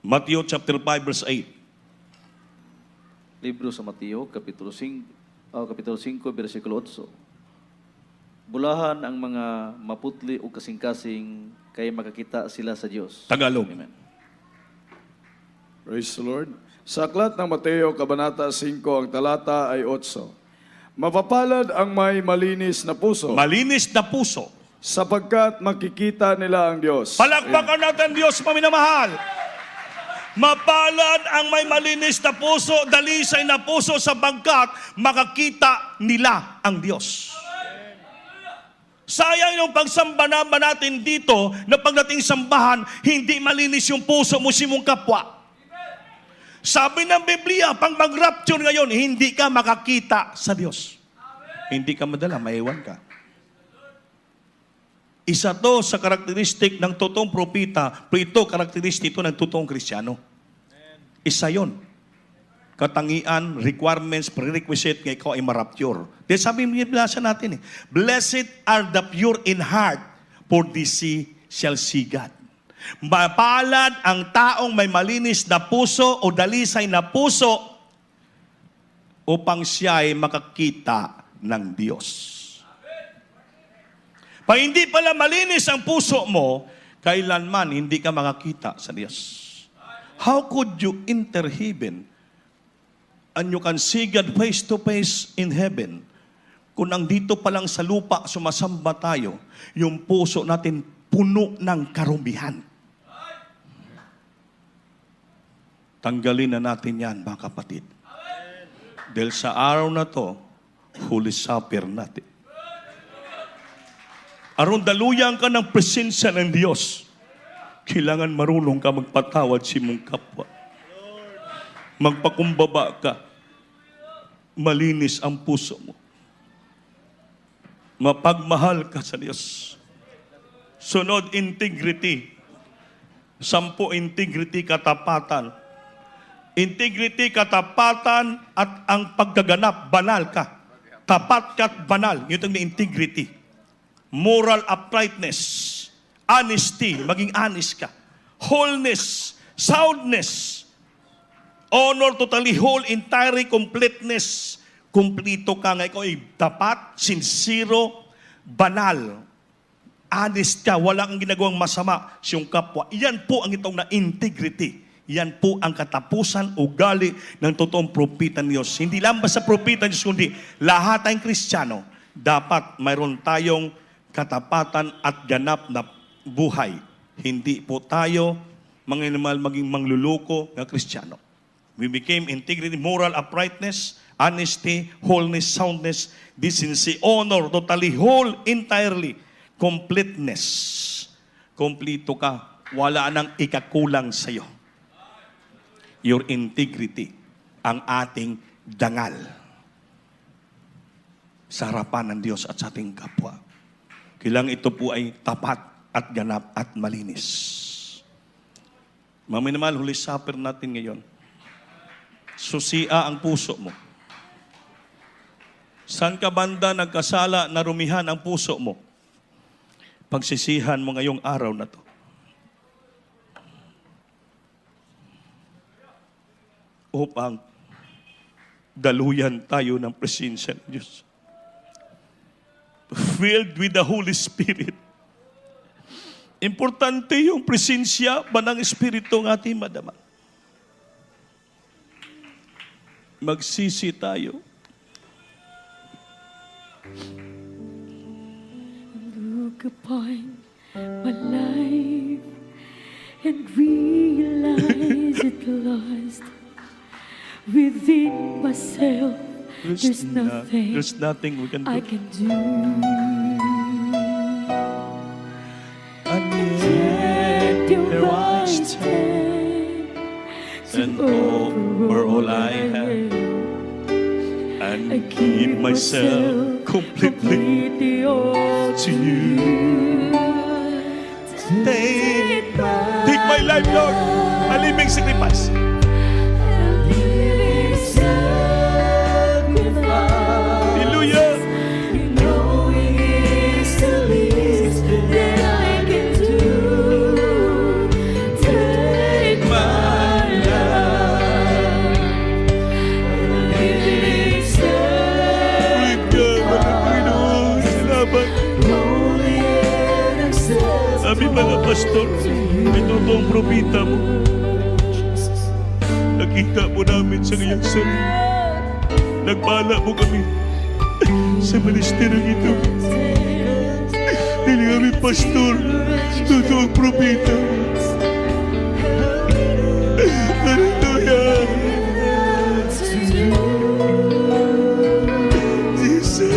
[SPEAKER 2] Matthew chapter 5 verse 8.
[SPEAKER 3] Libro sa Mateo, Kapitulo 5, versikulo 8. Bulahan ang mga maputli o kasing-kasing kaya makakita sila sa Diyos.
[SPEAKER 2] Tagalog.
[SPEAKER 3] Amen.
[SPEAKER 5] Praise the Lord. Sa aklat ng Mateo, Kabanata 5, ang talata ay 8. Mapapalad ang may malinis na puso,
[SPEAKER 2] Malinis na puso.
[SPEAKER 5] sapagkat makikita nila ang Diyos.
[SPEAKER 2] Palakpakan natin Diyos, paminamahal. Mapalad ang may malinis na puso, dalisay na puso, sapagkat makakita nila ang Diyos. Sayang yung pagsamba natin dito na pagdating sambahan, hindi malinis yung puso mo si mong kapwa. Sabi ng Biblia, pag mag-rapture ngayon, hindi ka makakita sa Diyos. Hindi ka madala, maiwan ka. Isa to sa karakteristik ng totoong propita, pero ito karakteristik ito ng totoong Kristiyano. Isa yon. Katangian, requirements, prerequisite nga ikaw ay marapture. Dahil sabi mo yung binasa natin Blessed are the pure in heart, for this shall see God. Mapalad ang taong may malinis na puso o dalisay na puso upang siya ay makakita ng Diyos. Pag hindi pala malinis ang puso mo, kailanman hindi ka makakita sa Diyos. How could you enter heaven and you can see God face to face in heaven kung ang dito pa lang sa lupa sumasamba tayo, yung puso natin puno ng karumihan? Tanggalin na natin yan, mga kapatid. Dahil sa araw na to, Holy Supper natin. Aron daluyan ka ng presensya ng Diyos, kailangan marunong ka magpatawad si mong kapwa. Magpakumbaba ka. Malinis ang puso mo. Mapagmahal ka sa Diyos. Sunod, integrity. 10, integrity, katapatan. Integrity, katapatan, at ang paggaganap, banal ka. Tapat ka at banal. Yun ang integrity. moral uprightness, honesty, maging honest ka, wholeness, soundness, honor, totally whole, entire, completeness, kumplito ka nga, ikaw ay tapat, sincero, banal, honest ka, wala kang ginagawang masama sa iyong kapwa. Iyan po ang itong na integrity. Yan po ang katapusan, ugali ng totoong propeta ng Diyos. Hindi lang basta propeta ng Diyos, kundi lahat tayong Kristiyano, dapat mayroon tayong katapatan at ganap na buhay. Hindi po tayo maging mangluluko na Kristiyano. We became integrity, moral uprightness, honesty, wholeness, soundness, decency, honor, totally whole, entirely, completeness. Kompleto ka, wala nang ikakulang sa iyo. Your integrity, ang ating dangal sa harapan ng Diyos at sa ating kapwa. Kailangan ito po ay tapat at ganap at malinis. Maminamahal, Holy Supper natin ngayon. Susia ang puso mo. Saan ka banda nagkasala, narumihan ang puso mo? Pagsisihan mo ngayong araw na to. Upang daluyan tayo ng presensya ng Diyos. Filled with the Holy Spirit. Importante yung presensya ba ng Espiritu ng ating madama. Magsisi tayo.
[SPEAKER 6] Look upon my life and realize it lost within myself. There's
[SPEAKER 2] nothing we can do.
[SPEAKER 6] I can do.
[SPEAKER 2] And
[SPEAKER 6] Yet your
[SPEAKER 2] here I
[SPEAKER 6] right
[SPEAKER 2] stand, and
[SPEAKER 6] hand
[SPEAKER 2] over all I have, and give myself completely
[SPEAKER 6] all
[SPEAKER 2] to you. Take my life, Lord, a living sacrifice. Hallelujah. Sabi mga pastor, may totoong propita mo. Nakita mo namin sa ngayong sarili. Nagpala mo kami sa ministeryong ito. Dili kami pastor, totoong propita. Hallelujah. Jesus.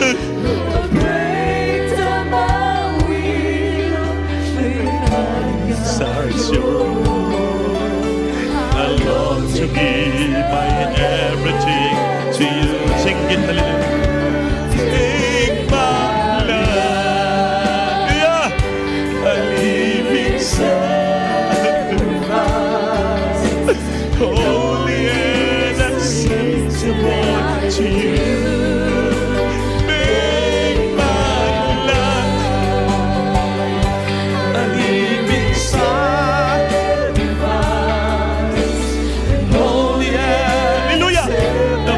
[SPEAKER 2] I long to give my everything to you. Sing it, hallelujah. Take my life, yeah, a living sacrifice, holy and acceptable to you. Make my life a living sacrifice, holy and, hallelujah, the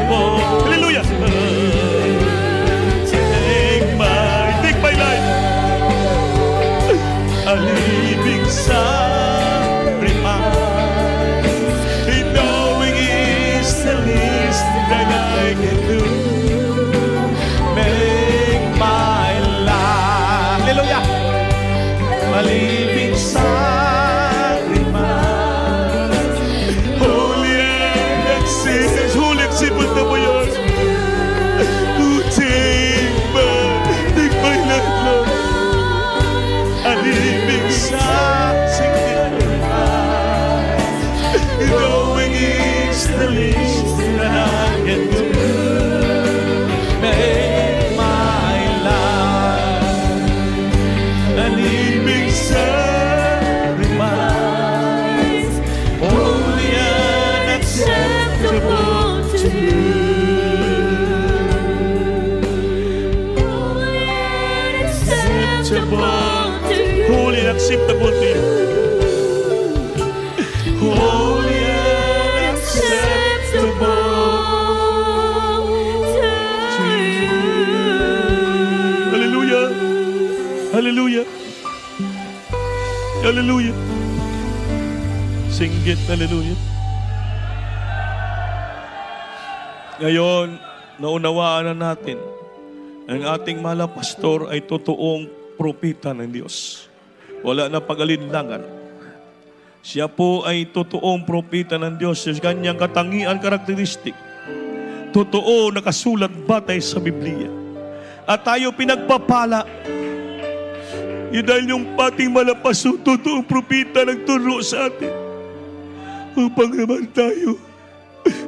[SPEAKER 6] acceptable to you.
[SPEAKER 2] Holy and acceptable to you. Holy and acceptable. Hallelujah. Hallelujah. Hallelujah. Singgit, hallelujah. Ngayon, naunawaan na natin ang ating mahal na pastor ay totoong propeta ng Diyos. Wala na pag-alinlangan. Siya po ay totoong propeta ng Diyos. Sa kanyang katangian, karakteristik. Totoo, nakasulat batay sa Biblia. At tayo pinagpapala. Yun dahil yung pating malapaso, totoong propeta nagturo sa atin. Upang naman tayo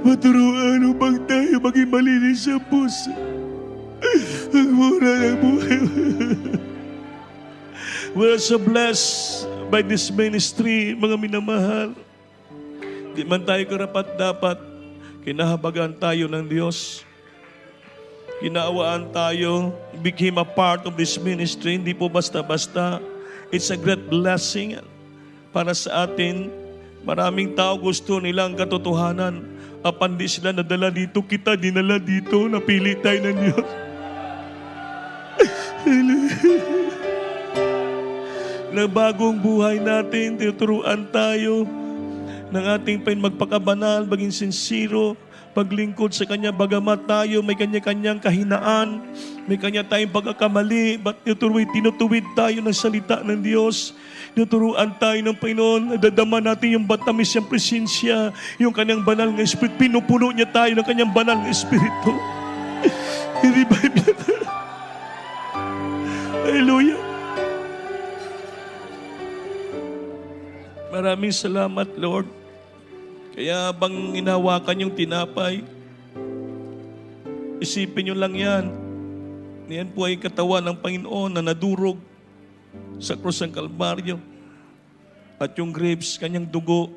[SPEAKER 2] maturuan, upang tayo maging malinis sa puso. Ang mura ng buhay. We're so blessed by this ministry, mga minamahal. Di man tayo karapat-dapat, kinahabagan tayo ng Diyos. Kinaawaan tayo, became a part of this ministry. Hindi po basta-basta. It's a great blessing para sa atin. Maraming tao gusto nilang katotohanan. Apan di sila nadala dito, kita dinala dito, napili tayo ng Diyos. Na bagong buhay natin, tinuturuan tayo ng ating magpakabanal, maging sincero, paglingkod sa Kanya, bagamat tayo may kanya-kanyang kahinaan, may kanya tayong pagkakamali, but tinutuwid tayo ng salita ng Diyos. Tinuturuan tayo ng Panginoon, nadadama natin yung batamis niyang presensya, yung Kanyang banal ng Espiritu. Pinupuno niya tayo ng Kanyang banal ng Espiritu. I-revive niya tayo. Hallelujah. Maraming salamat, Lord. Kaya bang inawakan yung tinapay, isipin nyo lang yan. Yan po ay katawan ng Panginoon na nadurog sa krus ng Kalbaryo. At yung grapes, kanyang dugo,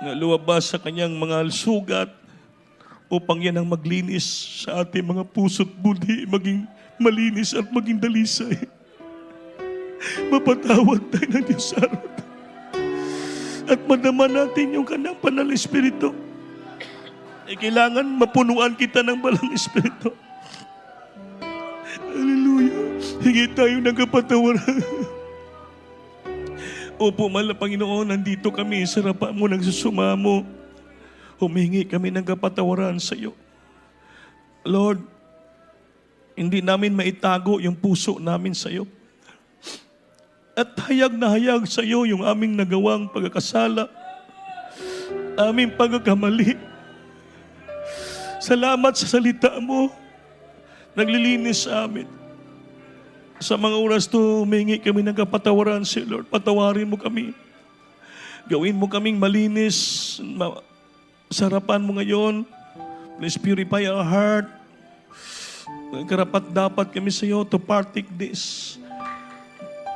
[SPEAKER 2] na luwabas sa kanyang mga sugat upang yan ang maglinis sa ating mga puso't budi, maging malinis at maging dalisay. Mapatawad tayo ng Diyos sa araw. At madama natin yung Kanyang banal na Espiritu. Kailangan mapunuan kita ng banal na Espiritu. Hallelujah. Hingi tayo ng kapatawaran. Opo, mahal na Panginoon, nandito kami sa harapan mo, nagsusumamo. Humingi kami ng kapatawaran sa iyo. Lord, hindi namin maitago yung puso namin sa iyo. At hayag na hayag sa iyo yung aming nagawang pagkakasala, aming pagkakamali. Salamat sa salita mo, naglilinis sa amin. Sa mga oras to, humingi kami ng kapatawaran sa Lord. Patawarin mo kami. Gawin mo kaming malinis sa harapan mo ngayon. Please purify our heart. Karapat dapat kami sa iyo to partake this.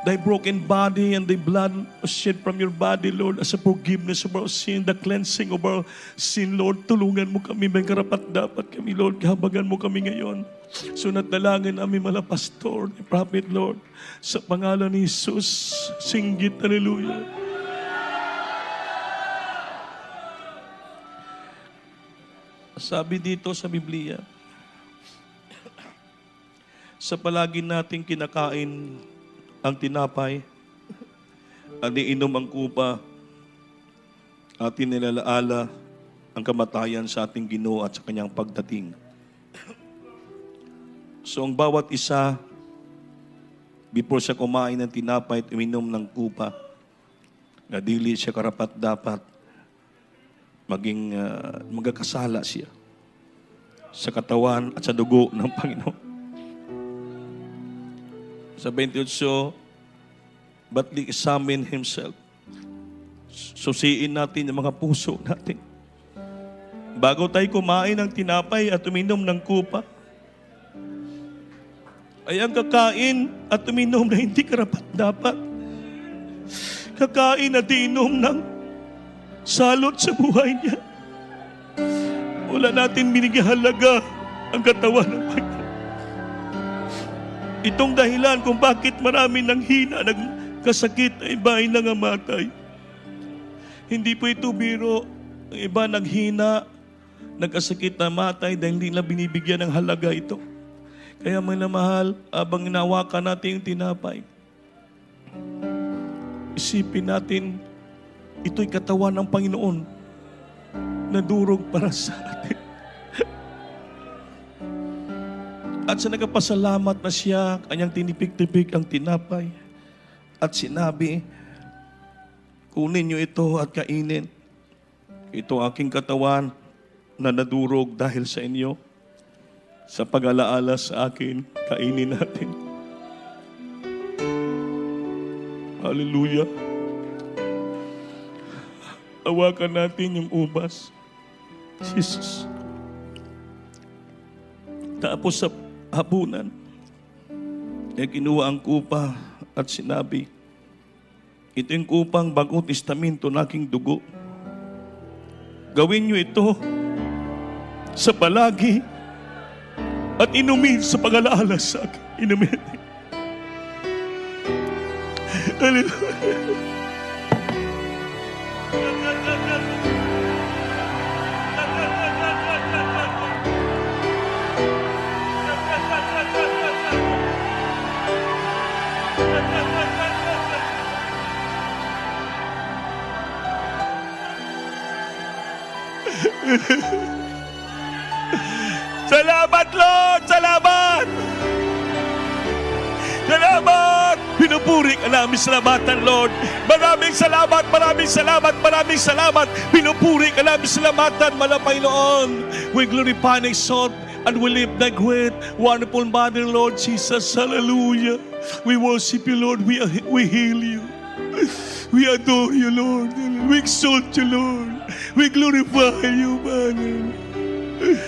[SPEAKER 2] Thy broken body and the blood shed from your body, Lord, as a forgiveness of our sin, the cleansing of our sin, Lord. Tulungan mo kami, may karapat dapat kami, Lord. Kahabagan mo kami ngayon. So natalangin namin mala pastor, ni prophet, Lord, sa pangalan ni Jesus. Singgit, hallelujah. Sabi dito sa Biblia, sa palagi nating kinakain ang tinapay at iinom ang kupa at inilalaala ang kamatayan sa ating Ginoo at sa kanyang pagdating. So ang bawat isa, before siya kumain ng tinapay at uminom ng kupa, na dili siya karapat-dapat maging magkakasala siya sa katawan at sa dugo ng Panginoon. Sa 28, but examine himself. Susiin natin ang mga puso natin. Bago tayo kumain ng tinapay at uminom ng kupa, ay ang kakain at uminom na hindi karapat-dapat. Kakain at iinom ng salot sa buhay niya. Wala natin binigyan halaga ang katawan ng Panginoon. Itong dahilan kung bakit marami nang hina, nagkasakit, ang iba ay nangamatay. Hindi po ito biro. Ang iba naghina, nagkasakit na matay dahil hindi nila binibigyan ng halaga ito. Kaya mga mahal, abang inawakan natin yung tinapay, isipin natin, ito'y katawan ng Panginoon na durog para sa atin. At sa nagpasalamat na siya, kanyang tinipik-tipik ang tinapay at sinabi, kunin niyo ito at kainin. Ito aking katawan na nadurog dahil sa inyo. Sa pag-alaala sa akin, kainin natin. Hallelujah. Awakan natin yung ubas. Jesus. Tapos sa hapunan, kinuha ang kupa at sinabi, ito yung kupang Bagong Testamento na aking dugo. Gawin niyo ito sa palagi at inumin sa pag-alaala sa akin. Inumin. Hallelujah. Salamat, Lord! Salamat! Salamat! Pinupuri ka namin, salamatan, Lord. Maraming salamat, maraming salamat, maraming salamat. Pinupuri ka namin, salamatan, malapay noon. We glorify and exalt and we lift thy great, wonderful Mother, Lord Jesus. Hallelujah. We worship you, Lord. We heal you. We adore you, Lord. We exalt you, Lord. We glorify you, Father.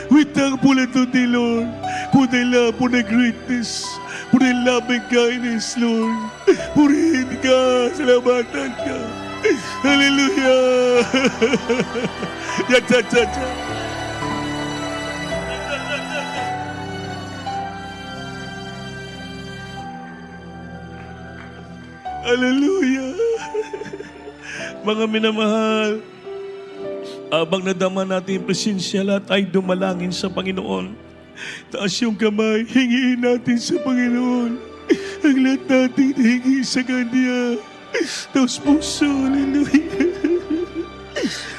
[SPEAKER 2] We thankful unto thee, Lord, for thy love, for thy greatness, for thy loving kindness, Lord. Purihin ka, salamatan ka. Hallelujah. Yatsatsa. Hallelujah. Mga minamahal, abang nadama natin yung presensya, lahat ay dumalangin sa Panginoon. Taas yung kamay, hingiin natin sa Panginoon. Ang lahat natin hingi sa Kanya. Taos puso, hallelujah.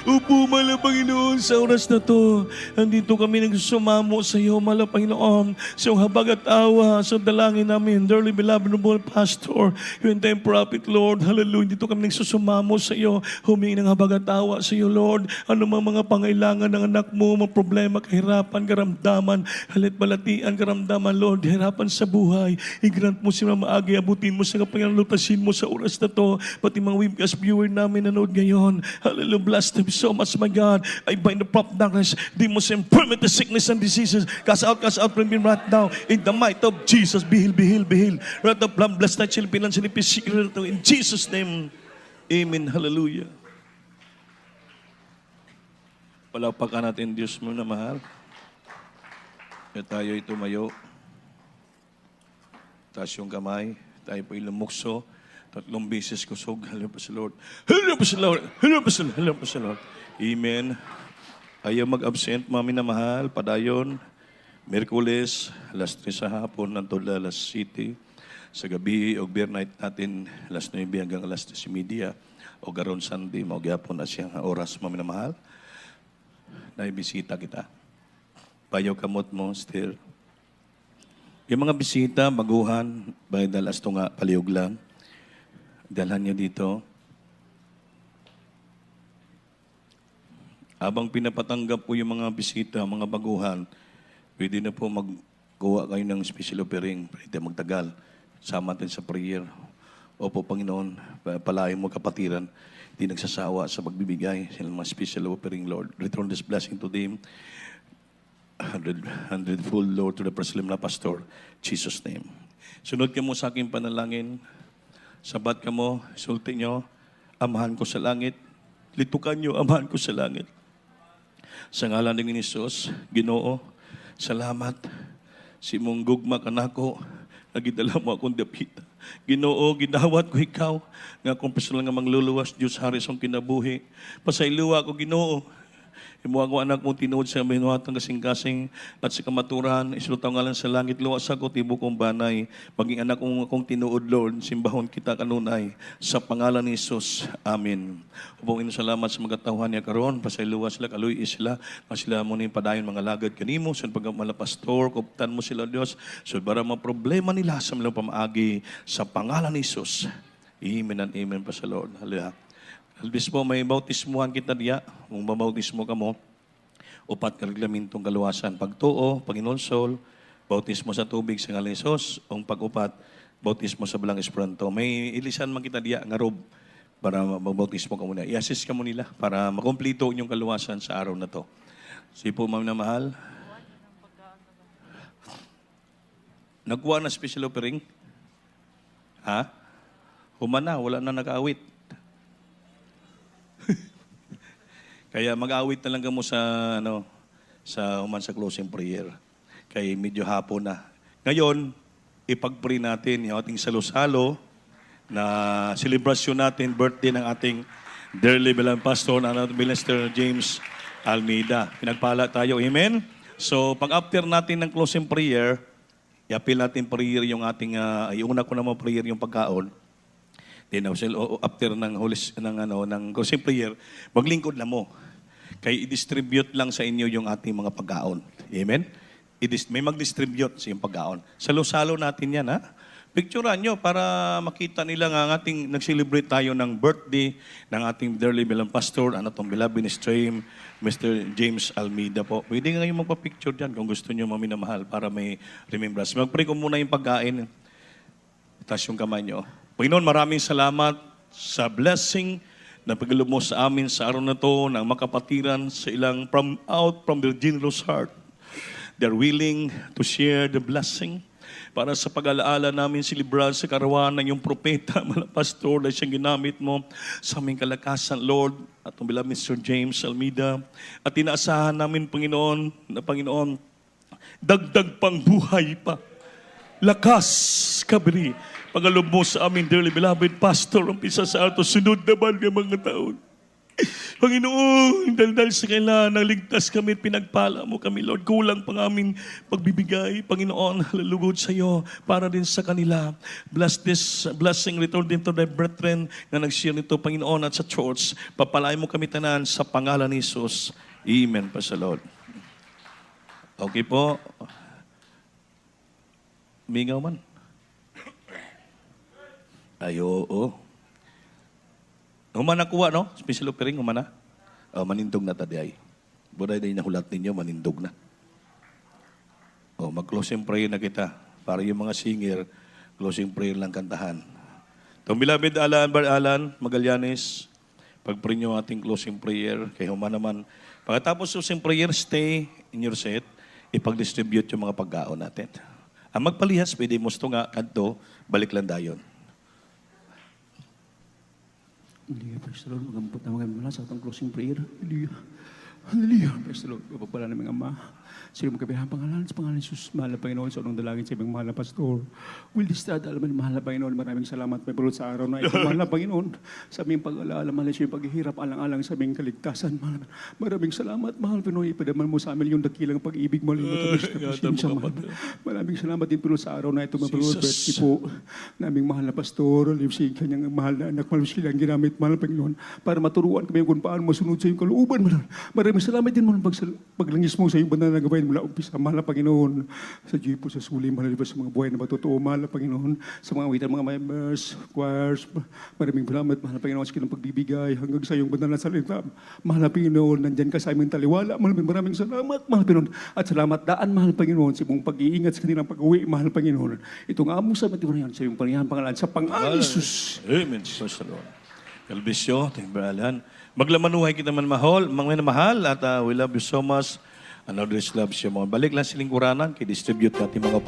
[SPEAKER 2] Upo, mahal Panginoon, sa oras na to. Andito kami nagsumamo sa iyo, mahal Panginoon, sa iyong habag at awa, sa dalangin namin, dearly beloved noble Pastor, you and time prophet, Lord, hallelujah. Dito kami nagsusumamo sa iyo, humingi ng habag at awa sa iyo, Lord. Ano mga pangailangan ng anak mo, mga problema, kahirapan, karamdaman, halit balatian, karamdaman, Lord, hirapan sa buhay. I-grant mo sila maagi, abutin mo sa kapangyarihan, lutasin mo sa oras na to, pati mga webcast viewer namin nanood ngayon. Hallelujah, bless them so much, my God. I bind the prop darkness, demons, infirmity, sickness, and diseases. Cast out from me right now. In the might of Jesus, be healed, be healed, be healed. Right of blood, bless thy children, financially, physically, in Jesus' name. Amen. Hallelujah. Palakpakan natin Diyos mo na mahal. At tayo'y tumayo. Taas yung kamay. Tayo po'y lumukso. 3 beses kusog. Hallelujah po sa Lord. Hallelujah po sa Lord. Hallelujah po sa Lord. Hallelujah po sa Lord. Amen. Ayaw mag-absent, mami na mahal. Padayon, Merkules, alas 3 sa hapon, nantod alas 7. Sa gabi, overnight natin, alas 9 hanggang alas 10:30. O garon Sunday, magyapon na siyang oras, mami na mahal. Naibisita kita. Payaw kamot mo, still. Yung mga bisita, baguhan, by dalas to nga, palihog lang. Dalhan niyo dito. Habang pinapatanggap po yung mga bisita, mga baguhan, pwede na po magkuha kayo ng special offering. Pwede magtagal. Sama natin sa prayer. Opo, Panginoon, palain mo kapatiran. Hindi nagsasawa sa pagbibigay. Sila mga special offering, Lord. Return this blessing to them. 100-fold, Lord, to the President na Pastor. Jesus' name. Sunod ka mo sa aking panalangin. Sabat ka mo, sulti nyo, amahan ko sa langit. Litukan nyo, amahan ko sa langit. Sa ngalan ng Isus, Ginoo, salamat. Si mong gugma kanako, Nagidala mo akong dapita. Ginoo, ginawat ko ikaw, nga kung personal nga mangluluwas, Diyos Haris ang kinabuhi. Pasayluwa ko, Ginoo. Imuha ko anak mo tinuod sa binuhatang kasing-kasing at sa kamaturan, isulutaw nga lang sa langit, luwas ako, tibo kong banay. Maging anak kong akong tinuod, Lord, simbahon kita kanunay. Sa pangalan ni Jesus. Amen. Upong salamat sa mga tauhan niya karon, pasayluwa sila, kaluy sila, na sila mo ni padayon mga lagad kanimo, sa pagkamala pastor, kuptan mo sila, Diyos, so para mga problema nila sa milang pamaagi, sa pangalan ni Jesus. Amen and amen pa sa Lord. Hallelujah. Albis po, may bautismuhan kita diya. Kung mabautismo ka mo, upat ka reglamentong kaluwasan. Pagtuo, Panginoonsol, bautismo sa tubig sa ngalan ni Jesus, ang pag-upat, bautismo sa Balang Esperanto. May ilisan man kita diya, nga rob, para mabautismo ka muna. I-assist ka mo nila para makomplito yung kaluwasan sa araw na to. Sige po, ma'am na mahal. Nagkuha na special offering? Ha? Humana, wala na nag-awit. Kaya mag-awit na lang kamo sa human sa closing prayer. Kaya medyo hapon na. Ngayon, ipag-pray natin yung ating salo-salo na celebration natin, birthday ng ating dearly beloved pastor na Minister James Almeida. Pinagpala tayo. Amen? So, pag after natin ng closing prayer, i-appeal natin prayer yung ating, iuna ko naman prayer yung pagkaon. Then after ng closing prayer, maglingkod na mo. Kaya i-distribute lang sa inyo yung ating mga pagkaon. Amen? May mag-distribute sa yung pagkaon. Salo-salo natin yan, ha? Picturean nyo para makita nila nga ating nag-celebrate tayo ng birthday ng ating dearly beloved pastor, itong beloved ni stream, Mr. James Almeida po. Pwede nga yung magpa-picture dyan kung gusto nyo maminamahal para may remembrance. Mag-pray ko muna yung pagkain. Itaas yung kamay nyo. Panginoon, maraming salamat sa blessing na paglubo mo sa amin sa araw na to ng makapatiran sa ilang from their generous heart. They're willing to share the blessing para sa pag-alaala namin silibran sa karawan ng iyong propeta, mga pastor na siyang ginamit mo sa aming kalakasan, Lord, at ang beloved Mr. James Almeida. At inaasahan namin, Panginoon, dagdag pang buhay pa. Lakas, kabri, pagalob mo sa amin, dearly beloved pastor, umpisa sa ato, sunod naman ng mga taon. Panginoon, dahil sa kailangan, ligtas kami, pinagpala mo kami, Lord. Kulang pang aming pagbibigay, Panginoon, halulugod sa iyo, para din sa kanila. Bless this blessing, return din to thy brethren na nag-share nito, Panginoon, at sa church. Papalain mo kami tanan sa pangalan ni Jesus. Amen pa sa Lord. Okay po. Mingaw man. Ay, oo. Humana kuha, no? Special offering, humana. Manindog na taday. Buday na nahulat ninyo, manindog na. Mag-closing prayer na kita. Para yung mga singer, closing prayer lang kantahan. Itong beloved Alan Magallanes, pag-pray nyo ating closing prayer, kay humana man. Pagkatapos closing prayer, stay in your seat, ipag-distribute yung mga pagkaon natin. Ang magpalihas, pwede mo nga kanto, balik lang dayon.
[SPEAKER 7] Hallelujah, praise the Lord. Magampot na mga sa atong closing prayer. Hallelujah. Hallelujah, praise the Lord. Kapagpala ng mga ama. Sino magkabihan pangalan sa pangalan ni Jesus. Mahal na Panginoon sa unang dalangin sa ibang mahal na pastor. Will Distrad, alam mo, mahal na Panginoon. Maraming salamat may pulot sa araw na ito. Mahal na Panginoon. Sa aming pag-alaala, mahal na siya yung paghihirap, alang-alang sa aming kaligtasan. Maraming salamat, mahal Panginoon. Ipadaman mo sa amin yung dakilang pag-ibig mo. Maraming salamat din pulot sa araw na ito. Mapulot, birthday po. Naming mahal na pastor. Livsing kanyang mahal na anak. Mahal silang ginamit, mahal na Panginoon. Para maturuan kami kung paano masunod sa iyong kalooban. Maraming salamat din mo paglangis mo sa iyong banal na gawain mula umpisa. Mahal na Panginoon. Sa Diyo po sa suli, mahal na sa mga buhay na matotoo. Mahal na Panginoon. Sa mga awitan, mga members, choirs. Maraming salamat, mahal na Panginoon, sa kanilang pagbibigay hanggang sa iyong banal na salita. Mahal na Panginoon, nandyan ka sa aming taliwala. Maraming salamat, mahal na Panginoon. At salamat daan, mahal na Panginoon, sa iyong pag-iingat sa kanilang pag-uwi, mahal na Panginoon. Itong among sa matiwarayan sa iyong pangalan, sa pangalan ni Jesus.
[SPEAKER 2] Amen. Jesus, Lord. Kalbisyo, tingbalan. Maglamanuhay kita man mahal, at we love you so much. And others loves you more. Balik lang silingkuranan, kay distribute natin mga